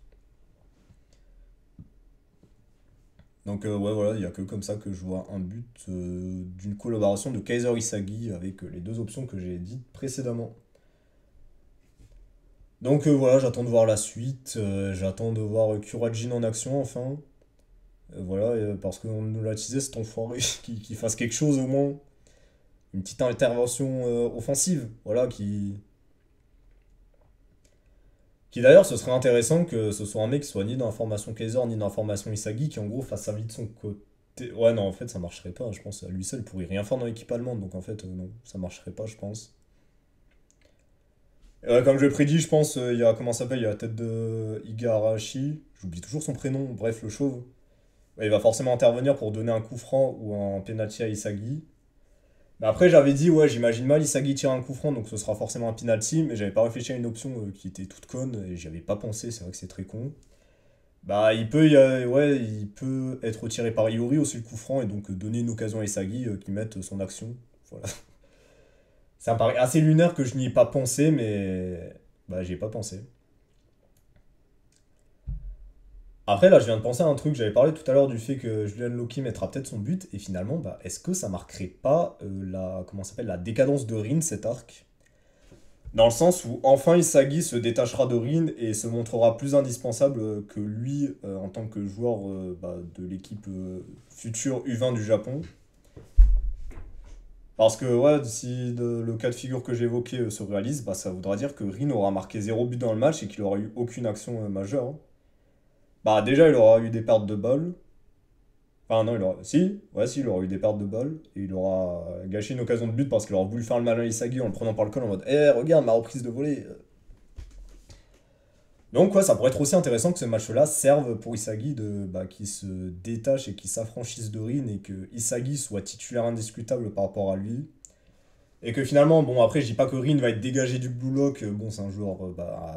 Donc ouais voilà, il n'y a que comme ça que je vois un but d'une collaboration de Kaiser Isagi avec les deux options que j'ai dites précédemment. Donc voilà, j'attends de voir la suite, j'attends de voir Kurajin en action enfin. Voilà, parce qu'on nous l'a teasé cet enfoiré, qui fasse quelque chose au moins. Une petite intervention offensive, voilà, qui d'ailleurs, ce serait intéressant que ce soit un mec qui soit ni dans la formation Kaiser ni dans la formation Isagi, qui en gros fasse sa vie de son côté. Ouais, non, en fait, ça marcherait pas, je pense. À lui seul, il pourrait rien faire dans l'équipe allemande, donc en fait, non, ça marcherait pas, je pense. Comme je l'ai prédit, je pense, il y a, comment ça s'appelle, il y a la tête de Igarashi, j'oublie toujours son prénom, bref, le chauve. Ouais, il va forcément intervenir pour donner un coup franc ou un penalty à Isagi. Mais après, j'avais dit, ouais, j'imagine mal Isagi tirer un coup franc, donc ce sera forcément un penalty, mais j'avais pas réfléchi à une option qui était toute conne, et j'y avais pas pensé, c'est vrai que c'est très con. Bah, ouais, il peut être tiré par Iori aussi le coup franc, et donc donner une occasion à Isagi qui mette son action. Voilà. Ça me paraît assez lunaire que je n'y ai pas pensé, mais bah, j'y ai pas pensé. Après, là, je viens de penser à un truc. J'avais parlé tout à l'heure du fait que Julian Loki mettra peut-être son but. Et finalement, bah, est-ce que ça marquerait pas comment ça s'appelle, la décadence de Rin, cet arc? Dans le sens où enfin Isagi se détachera de Rin et se montrera plus indispensable que lui en tant que joueur de l'équipe future U20 du Japon. Parce que ouais, si le cas de figure que j'ai évoqué se réalise, bah, ça voudra dire que Rin aura marqué zéro but dans le match et qu'il aura eu aucune action majeure, hein. Bah déjà, il aura eu des pertes de balles. Enfin non, il aura. Si, ouais, si, il aura eu des pertes de balles. Et il aura gâché une occasion de but parce qu'il aura voulu faire le malin à Isagi en le prenant par le col en mode Eh, regarde ma reprise de volée. Donc ouais, ça pourrait être aussi intéressant que ce match-là serve pour Isagi qui se détache et qui s'affranchisse de Rin et que Isagi soit titulaire indiscutable par rapport à lui. Et que finalement, bon après je dis pas que Rin va être dégagé du Blue Lock, bon c'est un joueur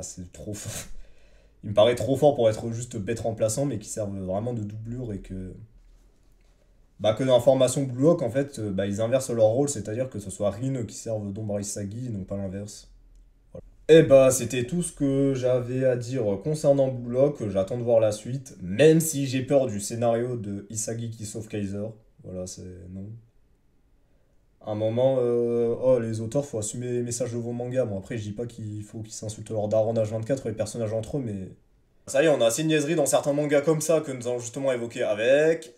c'est trop fort. Il me paraît trop fort pour être juste bête remplaçant, mais qui serve vraiment de doublure et que dans la formation Blue Lock, en fait, ils inversent leur rôle, c'est-à-dire que ce soit Rin qui serve d'ombre à Isagi et non pas l'inverse. Et c'était tout ce que j'avais à dire concernant Blue Lock. J'attends de voir la suite, même si j'ai peur du scénario de Isagi qui sauve Kaiser. Voilà, c'est non. À un moment, oh, les auteurs, faut assumer les messages de vos mangas. Bon, après, je dis pas qu'il faut qu'ils s'insultent leur daron H24 et les personnages entre eux, mais. Ça y est, on a assez de niaiseries dans certains mangas comme ça que nous allons justement évoquer avec.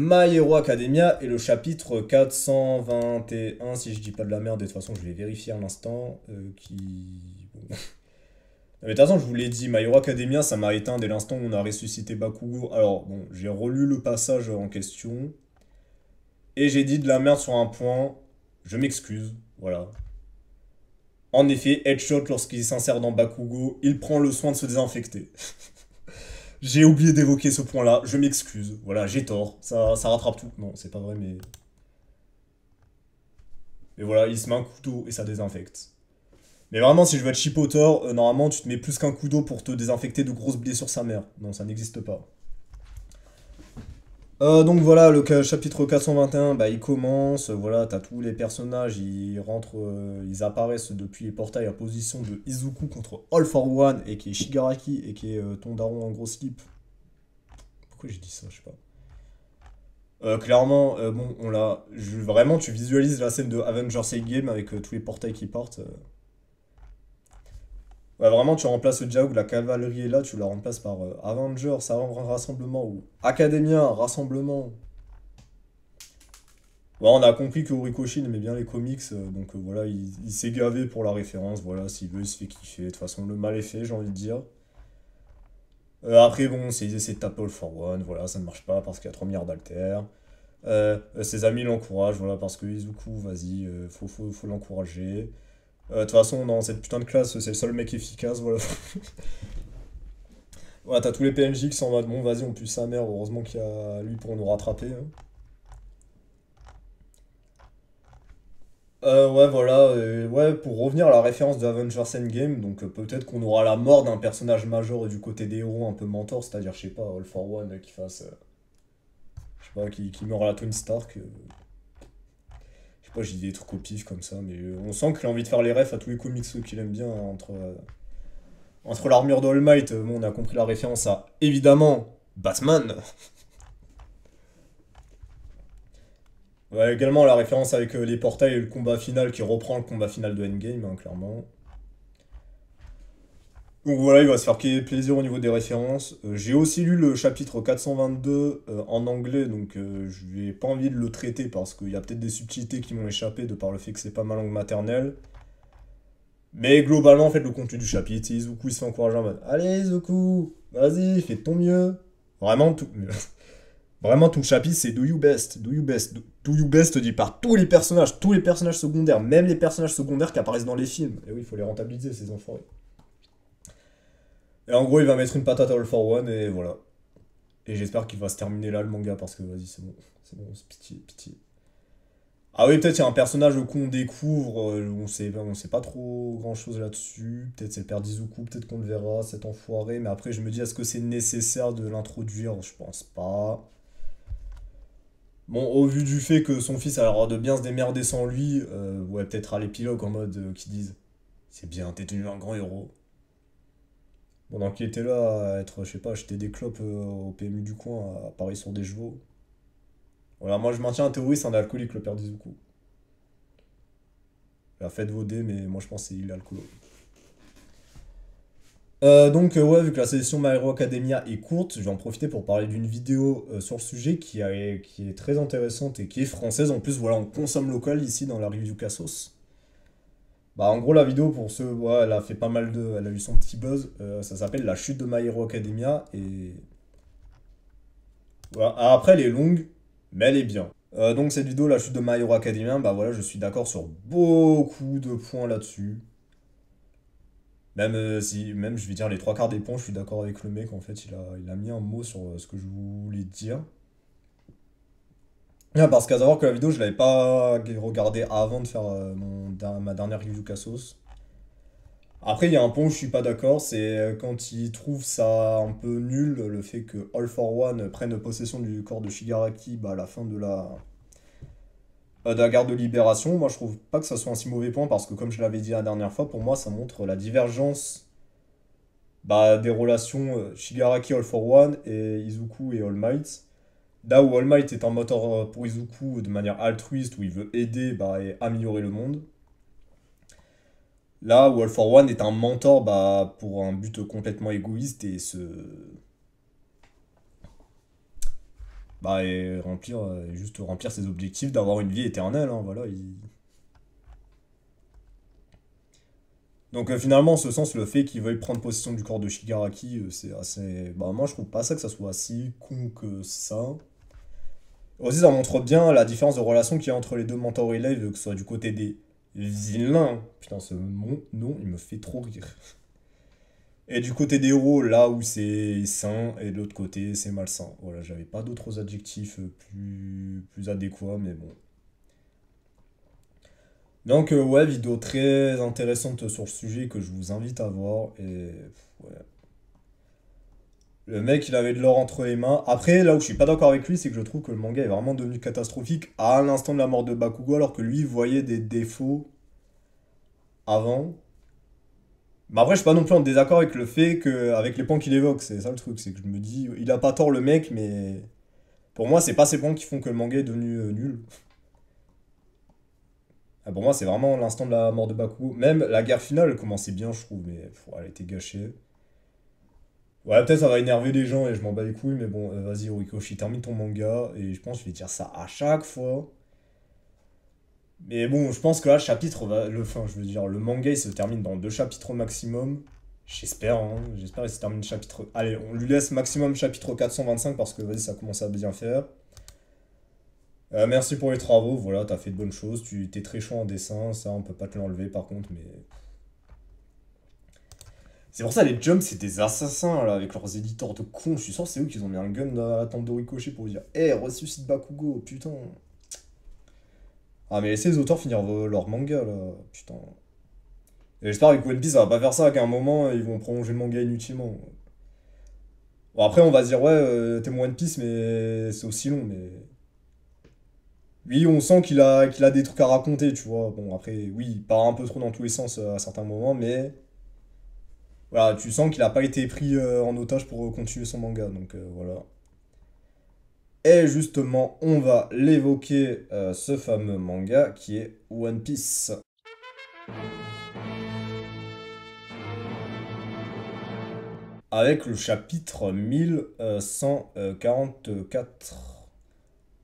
My Hero Academia et le chapitre 421, si je dis pas de la merde, et de toute façon je vais vérifier à l'instant, bon. Mais de toute façon, je vous l'ai dit, My Hero Academia, ça m'a éteint dès l'instant où on a ressuscité Bakugo. Alors, bon, j'ai relu le passage en question, et j'ai dit de la merde sur un point, je m'excuse, voilà. En effet, Headshot, lorsqu'il s'insère dans Bakugo, il prend le soin de se désinfecter. J'ai oublié d'évoquer ce point-là, je m'excuse. Voilà, j'ai tort, ça rattrape tout. Non, c'est pas vrai, mais... Mais voilà, il se met un couteau et ça désinfecte. Mais vraiment, si je veux être chipoteur, normalement, tu te mets plus qu'un coup d'eau pour te désinfecter de grosses blessures sa mère. Non, ça n'existe pas. Donc voilà, le chapitre 421, bah, il commence, voilà, t'as tous les personnages, ils rentrent, ils apparaissent depuis les portails en position de Izuku contre All for One, et qui est Shigaraki, et qui est ton daron en gros slip. Pourquoi j'ai dit ça, je sais pas. Clairement, bon, vraiment, tu visualises la scène de Avengers Endgame avec tous les portails qui partent. Ouais, vraiment, tu remplaces déjà où la cavalerie est là, tu la remplaces par Avengers, ça un rassemblement, ou Academia, un rassemblement. Ouais, on a compris que Horikoshi aimait bien les comics, donc voilà, il s'est gavé pour la référence, voilà, s'il veut, il se fait kiffer. De toute façon, le mal est fait, j'ai envie de dire. Après, bon, ils essaient de taper All for One, voilà, ça ne marche pas parce qu'il y a 3 milliards d'altères. Ses amis l'encouragent, voilà, parce que Izuku, vas-y, faut l'encourager. De toute façon, dans cette putain de classe, c'est le seul mec efficace, voilà. Voilà, t'as tous les PNJ qui sont en mode, bon, vas-y, on pue sa mère, heureusement qu'il y a lui pour nous rattraper, hein. Ouais, voilà, ouais, pour revenir à la référence de Avengers Endgame, donc peut-être qu'on aura la mort d'un personnage majeur du côté des héros un peu mentor, c'est-à-dire, je sais pas, All for One qui fasse, je sais pas, qui meurt à la Tony Stark. Je sais pas, j'ai dit des trucs au pif comme ça, mais on sent qu'il a envie de faire les refs à tous les comics qu'il aime bien, hein, entre l'armure d'All Might, bon, on a compris la référence à, évidemment, Batman. Ouais, également la référence avec les portails et le combat final qui reprend le combat final de Endgame, hein, clairement. Donc voilà, il va se faire plaisir au niveau des références. J'ai aussi lu le chapitre 422 en anglais, donc je n'ai pas envie de le traiter parce qu'il y a peut-être des subtilités qui m'ont échappé de par le fait que c'est pas ma langue maternelle. Mais globalement, en fait, le contenu du chapitre, c'est Izuku, il se fait encourager en mode allez, Izuku, vas-y, fais de ton mieux. Vraiment, tout, vraiment, tout le chapitre, c'est do you best, do you best, do you best dit par tous les personnages secondaires, même les personnages secondaires qui apparaissent dans les films. Et oui, il faut les rentabiliser, ces enfants. Et en gros, il va mettre une patate à All for One, et voilà. Et j'espère qu'il va se terminer là, le manga, parce que vas-y, c'est bon, c'est pitié, pitié. Ah oui, peut-être il y a un personnage qu'on découvre, on sait pas trop grand-chose là-dessus. Peut-être c'est le père d'Izuku, peut-être qu'on le verra, cet enfoiré. Mais après, je me dis, est-ce que c'est nécessaire de l'introduire? Je pense pas. Bon, au vu du fait que son fils a l'air de bien se démerder sans lui, ouais, peut-être à l'épilogue en mode qui disent c'est bien, t'es devenu un grand héros. Pendant qu'il était là à être, je sais pas, acheter des clopes au PMU du coin, à parier sur des chevaux. Voilà, moi je maintiens un théorie, c'est un alcoolique le père d'Izuku. La fête vos dés, mais moi je pense qu'il est alcoolo. Donc ouais, vu que la sélection My Hero Academia est courte, je vais en profiter pour parler d'une vidéo sur le sujet qui est très intéressante et qui est française. En plus, voilà, on consomme local ici dans la review Cassos. Bah en gros la vidéo pour ceux, ouais, elle a fait pas mal de, elle a eu son petit buzz. Ça s'appelle La chute de My Hero Academia et voilà. Ah, après elle est longue, mais elle est bien. Donc cette vidéo La chute de My Hero Academia, bah voilà, je suis d'accord sur beaucoup de points là-dessus. Même si, même je vais dire les trois quarts des points, je suis d'accord avec le mec, en fait, il a mis un mot sur ce que je voulais dire. Ah, parce qu'à savoir que la vidéo, je l'avais pas regardée avant de faire ma dernière review Cassos. Après, il y a un point où je suis pas d'accord, c'est quand il trouve ça un peu nul, le fait que All for One prenne possession du corps de Shigaraki bah, à la fin de la guerre de libération. Moi, je trouve pas que ça soit un si mauvais point parce que, comme je l'avais dit la dernière fois, pour moi, ça montre la divergence bah, des relations Shigaraki All for One et Izuku et All Might. Là où All Might est un moteur pour Izuku de manière altruiste, où il veut aider bah, et améliorer le monde. Là où All for One est un mentor bah, pour un but complètement égoïste et Bah, et remplir, juste remplir ses objectifs d'avoir une vie éternelle, hein, voilà. Donc finalement, en ce sens, le fait qu'il veuille prendre possession du corps de Shigaraki, c'est assez... Bah moi, je trouve pas ça que ça soit si con que ça. Aussi, ça montre bien la différence de relation qu'il y a entre les deux Mentor Relay, que ce soit du côté des vilains. Putain, ce nom, il me fait trop rire. Et du côté des héros, là où c'est sain, et de l'autre côté, c'est malsain. Voilà, j'avais pas d'autres adjectifs plus adéquats, mais bon. Donc, ouais, vidéo très intéressante sur le sujet que je vous invite à voir. Et ouais. Le mec, il avait de l'or entre les mains. Après, là où je suis pas d'accord avec lui, c'est que je trouve que le manga est vraiment devenu catastrophique à l'instant de la mort de Bakugo, alors que lui voyait des défauts avant. Mais après, je suis pas non plus en désaccord avec le fait que, avec les points qu'il évoque, c'est ça le truc, c'est que je me dis, il a pas tort le mec, mais pour moi, c'est pas ces points qui font que le manga est devenu nul. Ah, pour moi, c'est vraiment l'instant de la mort de Bakugo. Même la guerre finale elle commençait bien, je trouve, mais elle a été gâchée. Ouais, peut-être ça va énerver les gens et je m'en bats les couilles, mais bon, vas-y, Horikoshi, termine ton manga, et je pense que je vais dire ça à chaque fois. Mais bon, je pense que là, le chapitre va. Enfin, je veux dire, le manga il se termine dans 2 chapitres au maximum. J'espère, hein. J'espère qu'il se termine chapitre. Allez, on lui laisse maximum chapitre 425 parce que vas-y, ça commence à bien faire. Merci pour les travaux, voilà, t'as fait de bonnes choses. Tu t'es très chaud en dessin, ça on peut pas te l'enlever par contre, mais. C'est pour ça les Jump c'est des assassins là, avec leurs éditeurs de cons. Je suis sûr que c'est eux qui ont mis un gun dans la tente de Ricochet pour lui dire ressuscite Bakugo, putain. Ah, mais laissez les auteurs finir leur manga là, putain. Et j'espère avec One Piece, ça va pas faire ça, qu'à un moment, ils vont prolonger le manga inutilement. Bon, après, on va se dire, ouais, t'es mon One Piece, mais c'est aussi long, mais. Oui, on sent qu'il a des trucs à raconter, tu vois. Bon, après, oui, il part un peu trop dans tous les sens à certains moments, mais. Voilà, tu sens qu'il a pas été pris en otage pour continuer son manga, donc voilà. Et justement, on va l'évoquer, ce fameux manga qui est One Piece. Avec le chapitre 1144.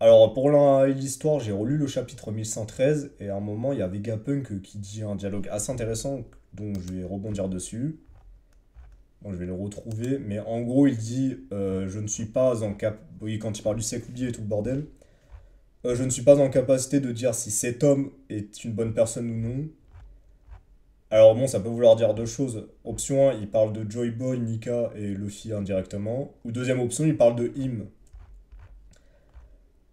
Alors, pour l'histoire, j'ai relu le chapitre 1113, et à un moment, il y a Vegapunk qui dit un dialogue assez intéressant, donc je vais rebondir dessus. Bon, je vais le retrouver, mais en gros, il dit je ne suis pas en cap. Oui, quand il parle du siècle oublié et tout le bordel. Je ne suis pas en capacité de dire si cet homme est une bonne personne ou non. Alors bon, ça peut vouloir dire 2 choses. Option 1, il parle de Joy Boy, Nika et Luffy indirectement. Ou deuxième option, il parle de him.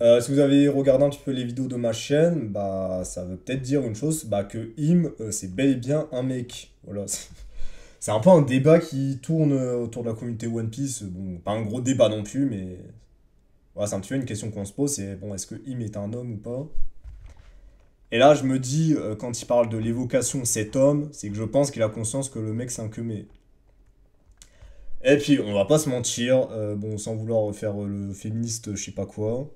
Si vous avez regardé un petit peu les vidéos de ma chaîne, bah ça veut peut-être dire une chose, bah que him, c'est bel et bien un mec. Voilà. C'est un peu un débat qui tourne autour de la communauté One Piece. Bon, pas un gros débat non plus, mais voilà, c'est un petit peu une question qu'on se pose, c'est bon, est-ce que him est un homme ou pas? Et là, je me dis, quand il parle de l'évocation cet homme, c'est que je pense qu'il a conscience que le mec c'est un queumé. Et puis, on va pas se mentir, bon, sans vouloir faire le féministe, je sais pas quoi.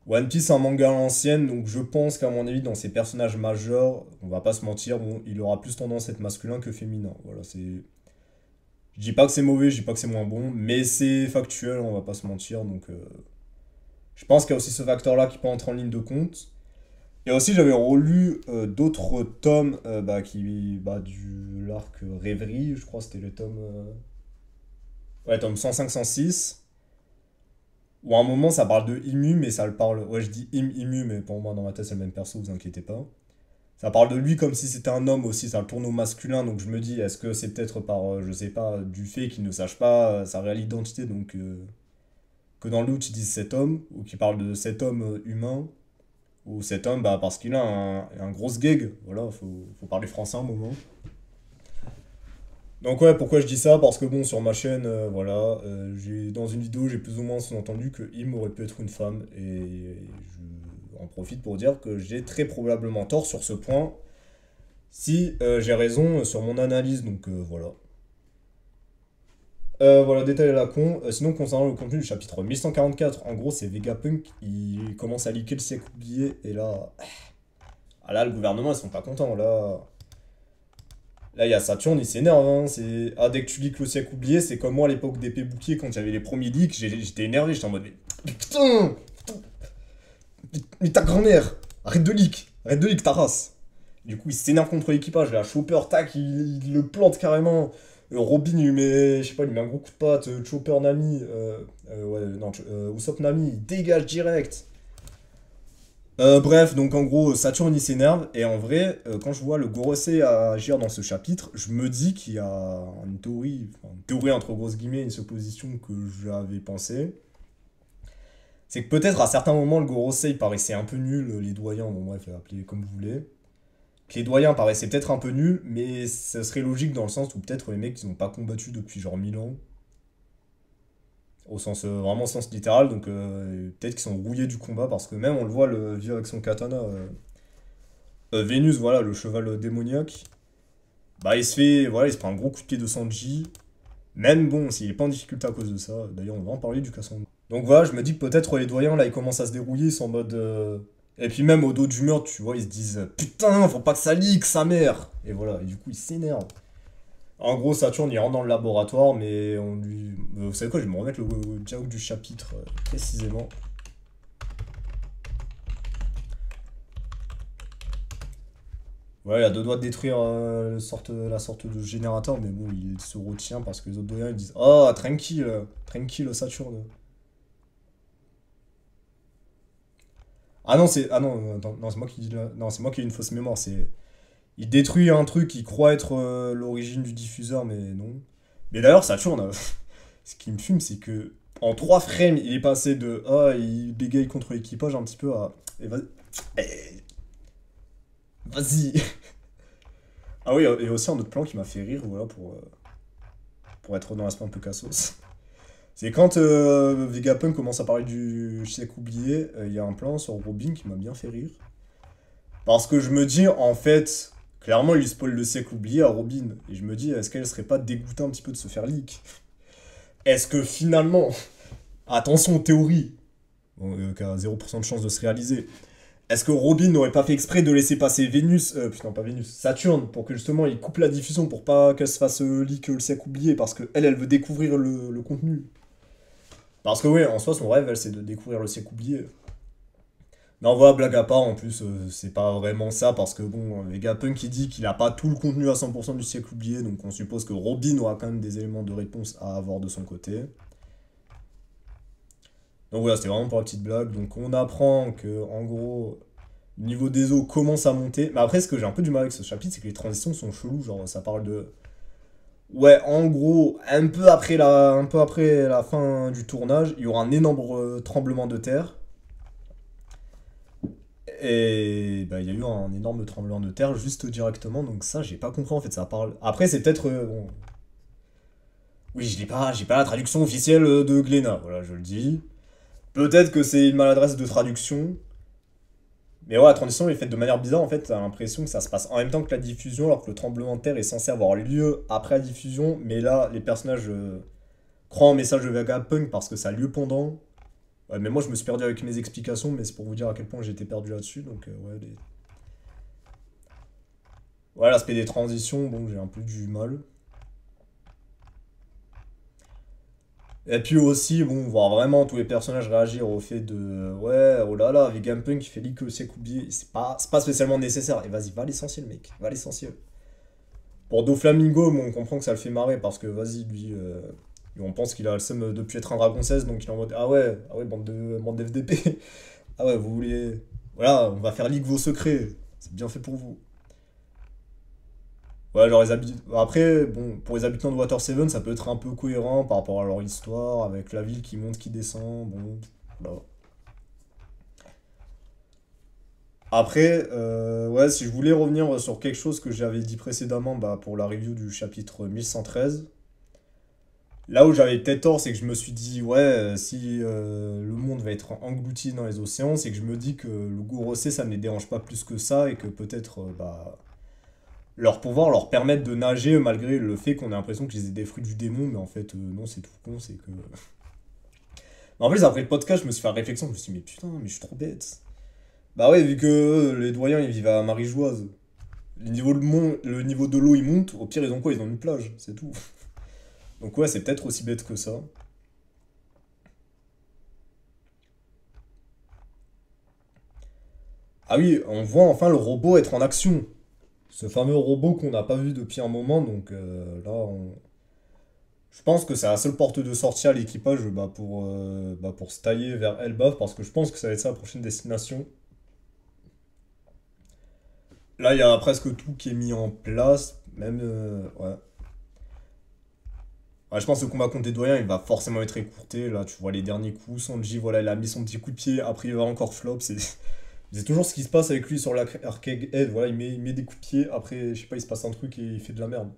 One Piece c'est un manga à l'ancienne, donc je pense qu'à mon avis, dans ses personnages majeurs, on va pas se mentir, bon, il aura plus tendance à être masculin que féminin. Voilà, c'est. Je dis pas que c'est mauvais, je dis pas que c'est moins bon, mais c'est factuel, on va pas se mentir, donc je pense qu'il y a aussi ce facteur-là qui peut entrer en ligne de compte. Et aussi, j'avais relu d'autres tomes du l'arc Rêverie, je crois que c'était le tome. Ouais, tome 105-106. Où à un moment, ça parle de Imu, mais ça le parle. Ouais, je dis Imu, mais pour moi, dans ma tête, c'est le même perso, vous inquiétez pas. Ça parle de lui comme si c'était un homme aussi, ça le tourne au masculin, donc je me dis, est-ce que c'est peut-être par, je sais pas, du fait qu'il ne sache pas sa réelle identité, donc que dans le doute, ils disent cet homme, ou qu'il parle de cet homme humain. Ou cet homme, bah, parce qu'il a un gros gag. Voilà, faut parler français un moment. Donc ouais, pourquoi je dis ça? Parce que bon, sur ma chaîne, voilà, dans une vidéo, j'ai plus ou moins sous-entendu que Im aurait pu être une femme. Et je en profite pour dire que j'ai très probablement tort sur ce point. Si j'ai raison sur mon analyse, donc voilà. Voilà, détail à la con. Sinon, concernant le contenu du chapitre 1144, en gros, c'est Vegapunk, il commence à liquer le siècle oublié, et là. Ah là, le gouvernement, ils sont pas contents, là. Là, il y a Saturne, il s'énerve, hein. C'est... Ah, dès que tu leaks le siècle oublié, c'est comme moi à l'époque d'épée bouclier, quand il y avait les premiers leaks, j'étais énervé, j'étais en mode, mais putain, mais ta grand-mère, arrête de leak ta race. Du coup, il s'énerve contre l'équipage, là, Chopper, tac, il le plante carrément. Robin, il lui met, je sais pas, il lui met un gros coup de patte, Chopper, Nami, ouais, non, Usopp, Nami, il dégage direct. Bref, donc en gros, Saturne il s'énerve, et en vrai, quand je vois le Gorosei agir dans ce chapitre, je me dis qu'il y a une théorie entre grosses guillemets, une supposition que j'avais pensé. C'est que peut-être à certains moments, le Gorosei paraissait un peu nul, les doyens, bon bref, appelez comme vous voulez. Que les doyens paraissaient peut-être un peu nuls, mais ça serait logique dans le sens où peut-être les mecs ils n'ont pas combattu depuis genre 1000 ans, au sens vraiment au sens littéral, donc peut-être qu'ils sont rouillés du combat parce que même on le voit le vieux avec son katana. Vénus, voilà, le cheval démoniaque, bah il se fait, voilà, il se prend un gros coup de pied de Sanji. Même bon, s'il est pas en difficulté à cause de ça, d'ailleurs on va en parler du Cassandre. Donc voilà, je me dis que peut-être les doyens là ils commencent à se dérouiller, ils sont en mode. Et puis même au dos du meurtre, tu vois, ils se disent putain, faut pas que ça leak sa mère. Et voilà, et du coup ils s'énervent. En gros, Saturne il rentre dans le laboratoire, mais on lui. Vous savez quoi, je vais me remettre le dialogue du chapitre précisément. Ouais, il a deux doigts de détruire la sorte de générateur, mais bon, il se retient parce que les autres doyens ils disent oh, tranquille, tranquille Saturne. Ah non, c'est. Ah non, attends, non, c'est moi qui dis là. Non, c'est moi qui ai une fausse mémoire. C'est. Il détruit un truc qui croit être l'origine du diffuseur, mais non. Mais d'ailleurs, Saturne, ce qui me fume, c'est que en 3 frames, il est passé de ah, il bégaye contre l'équipage un petit peu à. Et vas-y. Eh, vas-y. Ah oui, et aussi un autre plan qui m'a fait rire, voilà, pour être dans l'aspect un peu cassos. C'est quand Vegapunk commence à parler du siècle oublié, il y a un plan sur Robin qui m'a bien fait rire. Parce que je me dis, en fait, clairement, il spoil le siècle oublié à Robin. Et je me dis, est-ce qu'elle serait pas dégoûtée un petit peu de se faire leak? Est-ce que finalement, attention aux théories, bon, qui a 0% de chance de se réaliser, est-ce que Robin n'aurait pas fait exprès de laisser passer Vénus, putain pas Vénus, Saturne, pour que justement il coupe la diffusion pour pas qu'elle se fasse leak le siècle oublié, parce que elle veut découvrir le contenu. Parce que oui, en soi, son rêve, elle, c'est de découvrir le siècle oublié. Non, voilà, blague à part, en plus, c'est pas vraiment ça, parce que bon, Vegapunk il dit qu'il a pas tout le contenu à 100% du siècle oublié, donc on suppose que Robin aura quand même des éléments de réponse à avoir de son côté. Donc voilà, c'était vraiment pour la petite blague. Donc on apprend que, en gros, le niveau des eaux commence à monter. Mais après, ce que j'ai un peu du mal avec ce chapitre, c'est que les transitions sont cheloues, genre ça parle de. Ouais, en gros, un peu après la fin du tournage, il y aura un énorme tremblement de terre. Et bah, il y a eu un énorme tremblement de terre juste directement, donc ça, j'ai pas compris en fait, ça parle. Après, c'est peut-être. Bon. Oui, j'ai pas la traduction officielle de Glénat, voilà, je le dis. Peut-être que c'est une maladresse de traduction. Mais ouais, la transition est faite de manière bizarre, en fait, t'as l'impression que ça se passe en même temps que la diffusion, alors que le tremblement de terre est censé avoir lieu après la diffusion, mais là, les personnages croient en message de Vegapunk parce que ça a lieu pendant. Ouais, mais moi je me suis perdu avec mes explications, mais c'est pour vous dire à quel point j'étais perdu là-dessus. Donc ouais, ouais, l'aspect des transitions, bon, j'ai un peu du mal. Et puis aussi, bon, voir vraiment tous les personnages réagir au fait de ouais, oh là là, Vegapunk qui fait leak le siècle oublié, c'est pas spécialement nécessaire. Et vas-y, va à l'essentiel, mec, va à l'essentiel. Pour Doflamingo, bon, on comprend que ça le fait marrer parce que vas-y, lui, on pense qu'il a le seum depuis être un dragon 16, donc il est en mode ah ouais, bande d'FDP. Ah ouais, vous voulez. Voilà, on va faire leak vos secrets. C'est bien fait pour vous. Ouais, genre les habitants. Après, bon, pour les habitants de Water 7, ça peut être un peu cohérent par rapport à leur histoire, avec la ville qui monte, qui descend. Bon, voilà. Après, ouais, si je voulais revenir sur quelque chose que j'avais dit précédemment bah, pour la review du chapitre 1113, là où j'avais peut-être tort, c'est que je me suis dit, ouais, si le monde va être englouti dans les océans, c'est que je me dis que le Gorosei, ça ne les dérange pas plus que ça, et que peut-être, bah, leur pouvoir leur permettre de nager malgré le fait qu'on ait l'impression qu'ils aient des fruits du démon, mais en fait, non, c'est tout con, c'est que. En plus, après le podcast, je me suis fait la réflexion, je me suis dit, mais putain, mais je suis trop bête. Bah ouais, vu que les doyens, ils vivent à Marie-Joise. le niveau de l'eau il monte, au pire ils ont quoi? Ils ont une plage, c'est tout. Donc ouais, c'est peut-être aussi bête que ça. Ah oui, on voit enfin le robot être en action. Ce fameux robot qu'on n'a pas vu depuis un moment, donc je pense que c'est la seule porte de sortie à l'équipage pour se tailler vers Elbaf, parce que je pense que ça va être sa prochaine destination. Là, il y a presque tout qui est mis en place, même... ouais. Ouais, je pense que le combat contre les doyens, il va forcément être écourté. Là, tu vois les derniers coups, Sanji, voilà, il a mis son petit coup de pied, après il va encore flop. C'est toujours ce qui se passe avec lui sur l'arcade head. Voilà, il met des coups de pied, après, je sais pas, il se passe un truc et il fait de la merde.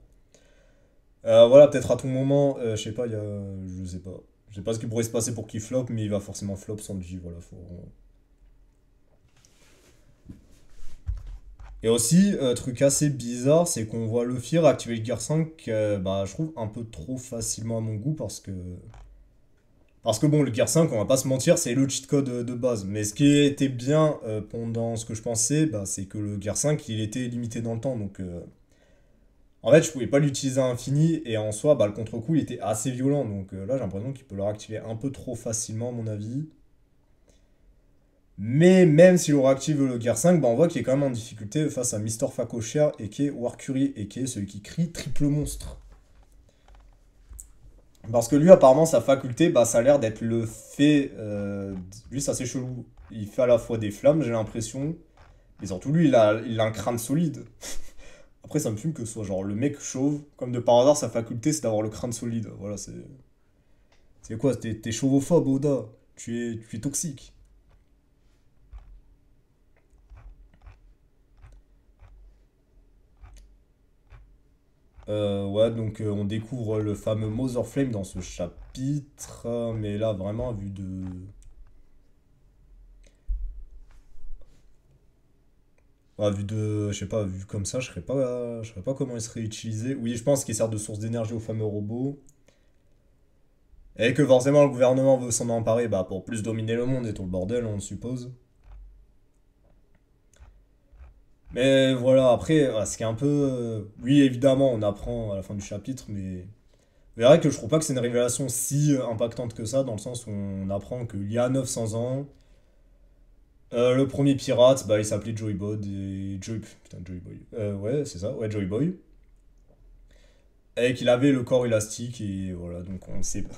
Voilà, peut-être à tout moment, je sais pas, il y a. Je sais pas. Je sais pas ce qui pourrait se passer pour qu'il flop, mais il va forcément flop Sanji, voilà. Et aussi, truc assez bizarre, c'est qu'on voit Luffy réactiver le Gear 5, bah, je trouve un peu trop facilement à mon goût parce que. Parce que bon, le Gear 5, on va pas se mentir, c'est le cheat code de base. Mais ce qui était bien pendant ce que je pensais, bah, c'est que le Gear 5, il était limité dans le temps. Donc, en fait, je pouvais pas l'utiliser à infini. Et en soi, bah, le contre-coup, il était assez violent. Donc là, j'ai l'impression qu'il peut le réactiver un peu trop facilement, à mon avis. Mais même si l'on réactive le Gear 5, bah, on voit qu'il est quand même en difficulté face à Mister Fakocher et qui est Warcury et qui est celui qui crie triple monstre. Parce que lui, apparemment, sa faculté, bah, ça a l'air d'être le fait. Lui, c'est assez chelou. Il fait à la fois des flammes, j'ai l'impression. Et surtout, lui, il a un crâne solide. Après, ça me fume que ce soit genre le mec chauve. Comme de par hasard, sa faculté, c'est d'avoir le crâne solide. Voilà, c'est. C'est quoi? T'es chauvophobe, Oda. Tu es toxique. Ouais, donc on découvre le fameux Mother Flame dans ce chapitre. Mais là, vraiment, vu de. Ah, vu de, je sais pas, vu comme ça, je serais pas comment il serait utilisé. Oui, je pense qu'il sert de source d'énergie au fameux robot. Et que forcément le gouvernement veut s'en emparer bah, pour plus dominer le monde et tout le bordel, on suppose. Mais voilà, après, ce qui est un peu... Oui, évidemment, on apprend à la fin du chapitre, mais... C'est vrai que je trouve pas que c'est une révélation si impactante que ça, dans le sens où on apprend qu'il y a 900 ans, le premier pirate, bah, il s'appelait Joy Boy, et Joy... Putain, Joy Boy. Ouais, c'est ça, ouais, Joy Boy. Et qu'il avait le corps élastique, et voilà, donc on sait pas.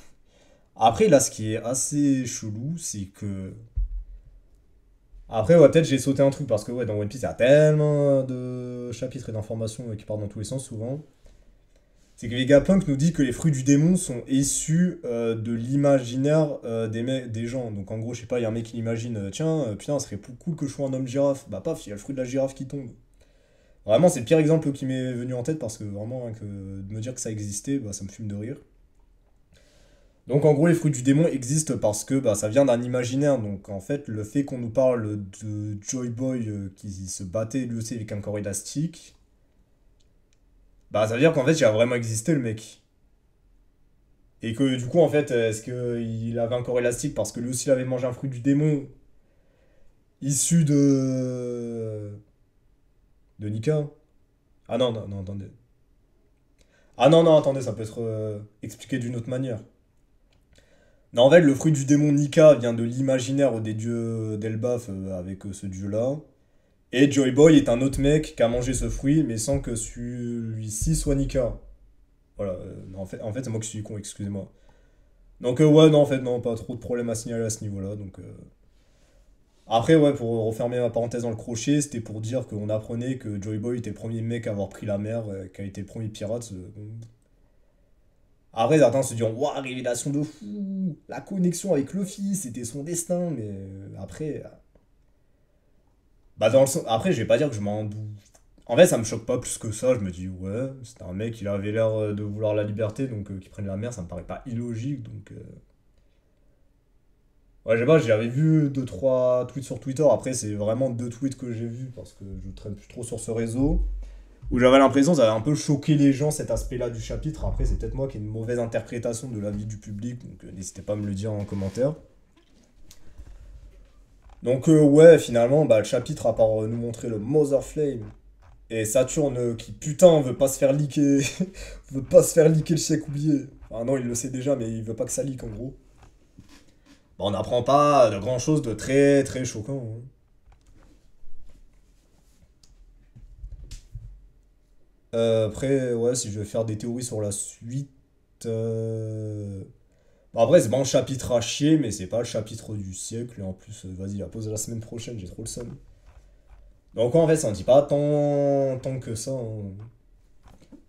Après, là, ce qui est assez chelou, c'est que. Après, ouais, peut-être j'ai sauté un truc, parce que ouais, dans One Piece, il y a tellement de chapitres et d'informations qui partent dans tous les sens souvent. C'est que Vegapunk nous dit que les fruits du démon sont issus de l'imaginaire des gens. Donc en gros, je sais pas, il y a un mec qui imagine, tiens, putain, ce serait plus cool que je sois un homme girafe. Bah paf, il y a le fruit de la girafe qui tombe. Vraiment, c'est le pire exemple qui m'est venu en tête parce que vraiment, rien que de me dire que ça existait, bah, ça me fume de rire. Donc en gros, les fruits du démon existent parce que bah, ça vient d'un imaginaire. Donc en fait, le fait qu'on nous parle de Joy Boy qui se battait lui aussi avec un corps élastique, bah ça veut dire qu'en fait, il a vraiment existé le mec. Et que du coup, en fait, est-ce qu'il avait un corps élastique parce que lui aussi il avait mangé un fruit du démon issu de Nika? Ah non, non, non, attendez. Ah non, non, attendez, ça peut être expliqué d'une autre manière. Non, en fait, le fruit du démon Nika vient de l'imaginaire des dieux d'Elbaf avec ce dieu-là. Et Joy Boy est un autre mec qui a mangé ce fruit, mais sans que celui-ci soit Nika. Voilà, non, en fait c'est moi qui suis con, excusez-moi. Donc, ouais, non, en fait, non, pas trop de problèmes à signaler à ce niveau-là. Donc, après, ouais, pour refermer ma parenthèse dans le crochet, c'était pour dire qu'on apprenait que Joy Boy était le premier mec à avoir pris la mer, qui a été le premier pirate. Bon. Après, certains se diront, waouh, révélation de fou, la connexion avec Luffy, c'était son destin, mais après, bah après, je vais pas dire que je m'en doute. En fait, ça me choque pas plus que ça. Je me dis, ouais, c'est un mec, il avait l'air de vouloir la liberté, donc qu'il prenne la mer, ça me paraît pas illogique. Donc, ouais, je sais pas, j'avais vu deux trois tweets sur Twitter. Après, c'est vraiment deux tweets que j'ai vus parce que je traîne plus trop sur ce réseau. Où j'avais l'impression que ça avait un peu choqué les gens cet aspect-là du chapitre. Après, c'est peut-être moi qui ai une mauvaise interprétation de l'avis du public, donc n'hésitez pas à me le dire en commentaire. Donc ouais, finalement, bah, le chapitre, à part nous montrer le Mother Flame, Et Saturne qui putain veut pas se faire leaker veut pas se faire leaker le siècle oublié. Enfin non, il le sait déjà mais il veut pas que ça leak en gros. Bon, on n'apprend pas de grand chose de très très choquant, hein. Après, ouais, si je vais faire des théories sur la suite. Bon, après, c'est pas un chapitre à chier, mais c'est pas le chapitre du siècle. Et en plus, vas-y, la pause de la semaine prochaine, j'ai trop le seum. Donc, en fait, ça en dit pas tant que ça, hein.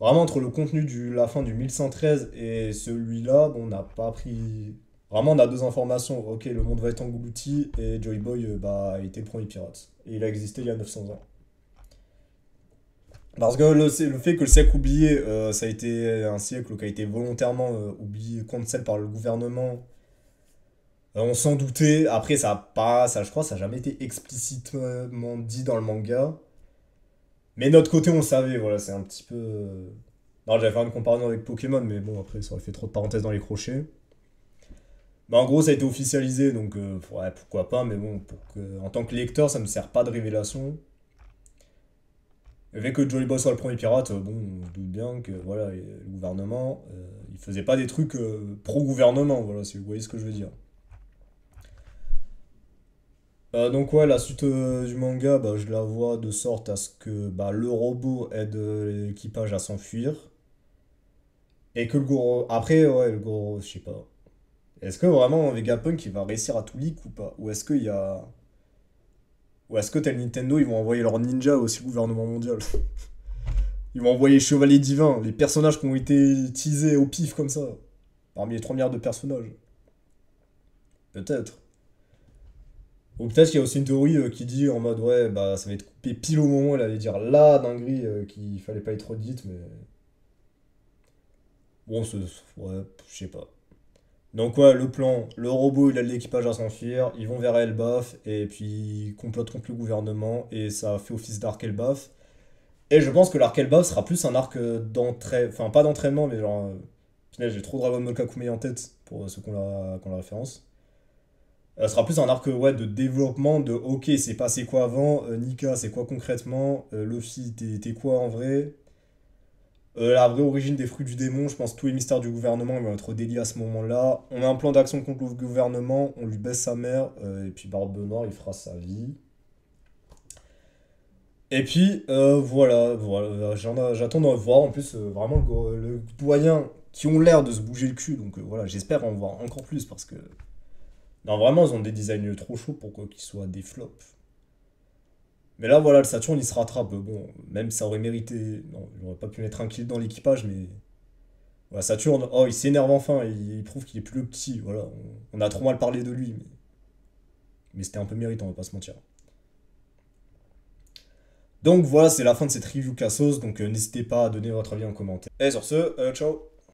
Vraiment, entre le contenu de la fin du 1113 et celui-là, bon, on n'a pas appris. Vraiment, on a deux informations. Ok, le monde va être englouti et Joy Boy bah, a été le premier pirate. Et il a existé il y a 900 ans. Parce que le fait que le siècle oublié, ça a été un siècle qui a été volontairement oublié, cancel par le gouvernement, on s'en doutait. Après, ça a pas, ça, je crois, ça n'a jamais été explicitement dit dans le manga. Mais de notre côté, on le savait, voilà, c'est un petit peu. Non, j'avais fait une comparaison avec Pokémon, mais bon, après, ça aurait fait trop de parenthèses dans les crochets. Mais en gros, ça a été officialisé, donc ouais, pourquoi pas, mais bon, en tant que lecteur, ça ne me sert pas de révélation. Vu que Jolly Boy soit le premier pirate, bon, on se doute bien que voilà, le gouvernement, il faisait pas des trucs pro-gouvernement, voilà, si vous voyez ce que je veux dire. Donc ouais, la suite du manga, bah, je la vois de sorte à ce que bah, le robot aide l'équipage à s'enfuir. Et que le Goro... Après, ouais, le Goro, je sais pas. Est-ce que vraiment Vegapunk il va réussir à tout leak ou pas? Ou est-ce qu'il y a... Ou est-ce que tel Nintendo, ils vont envoyer leur ninja aussi au gouvernement mondial? Ils vont envoyer Chevalier Divin, les personnages qui ont été teasés au pif comme ça. Parmi les 3 milliards de personnages. Peut-être. Ou peut-être qu'il y a aussi une théorie qui dit en mode ouais, bah ça va être coupé pile au moment où elle allait dire la dinguerie qu'il fallait pas être dite, mais. Bon, ouais, je sais pas. Donc ouais, le plan, le robot il a l'équipage à s'enfuir, ils vont vers Elbaf, et puis ils complotent contre le gouvernement, et ça fait office d'arc Elbaf. Et je pense que l'arc Elbaf sera plus un arc d'entraînement, enfin pas d'entraînement, mais genre. Punaise, j'ai trop Dragon Ball Kakume en tête pour ceux qui ont la référence. Ce sera plus un arc ouais, de développement de ok, c'est passé quoi avant, Nika, c'est quoi concrètement, Luffy, t'es quoi en vrai, la vraie origine des fruits du démon, je pense que tous les mystères du gouvernement vont être déliés à ce moment-là. On a un plan d'action contre le gouvernement, on lui baisse sa mère, et puis Barbe Noire, il fera sa vie. Et puis, voilà, j'attends d'en voir. En plus, vraiment, le doyen qui ont l'air de se bouger le cul, donc voilà, j'espère en voir encore plus parce que. Non, vraiment, ils ont des designs trop chauds pour qu'ils soient des flops. Mais là, voilà, le Saturn, il se rattrape. Bon, même ça aurait mérité. Non, il aurait pas pu mettre un kill dans l'équipage, mais. Voilà, Saturn, oh, il s'énerve enfin, il prouve qu'il est plus le petit. Voilà, on a trop mal parlé de lui, mais c'était un peu méritant, on va pas se mentir. Donc voilà, c'est la fin de cette review Cassos, donc n'hésitez pas à donner votre avis en commentaire. Et sur ce, ciao!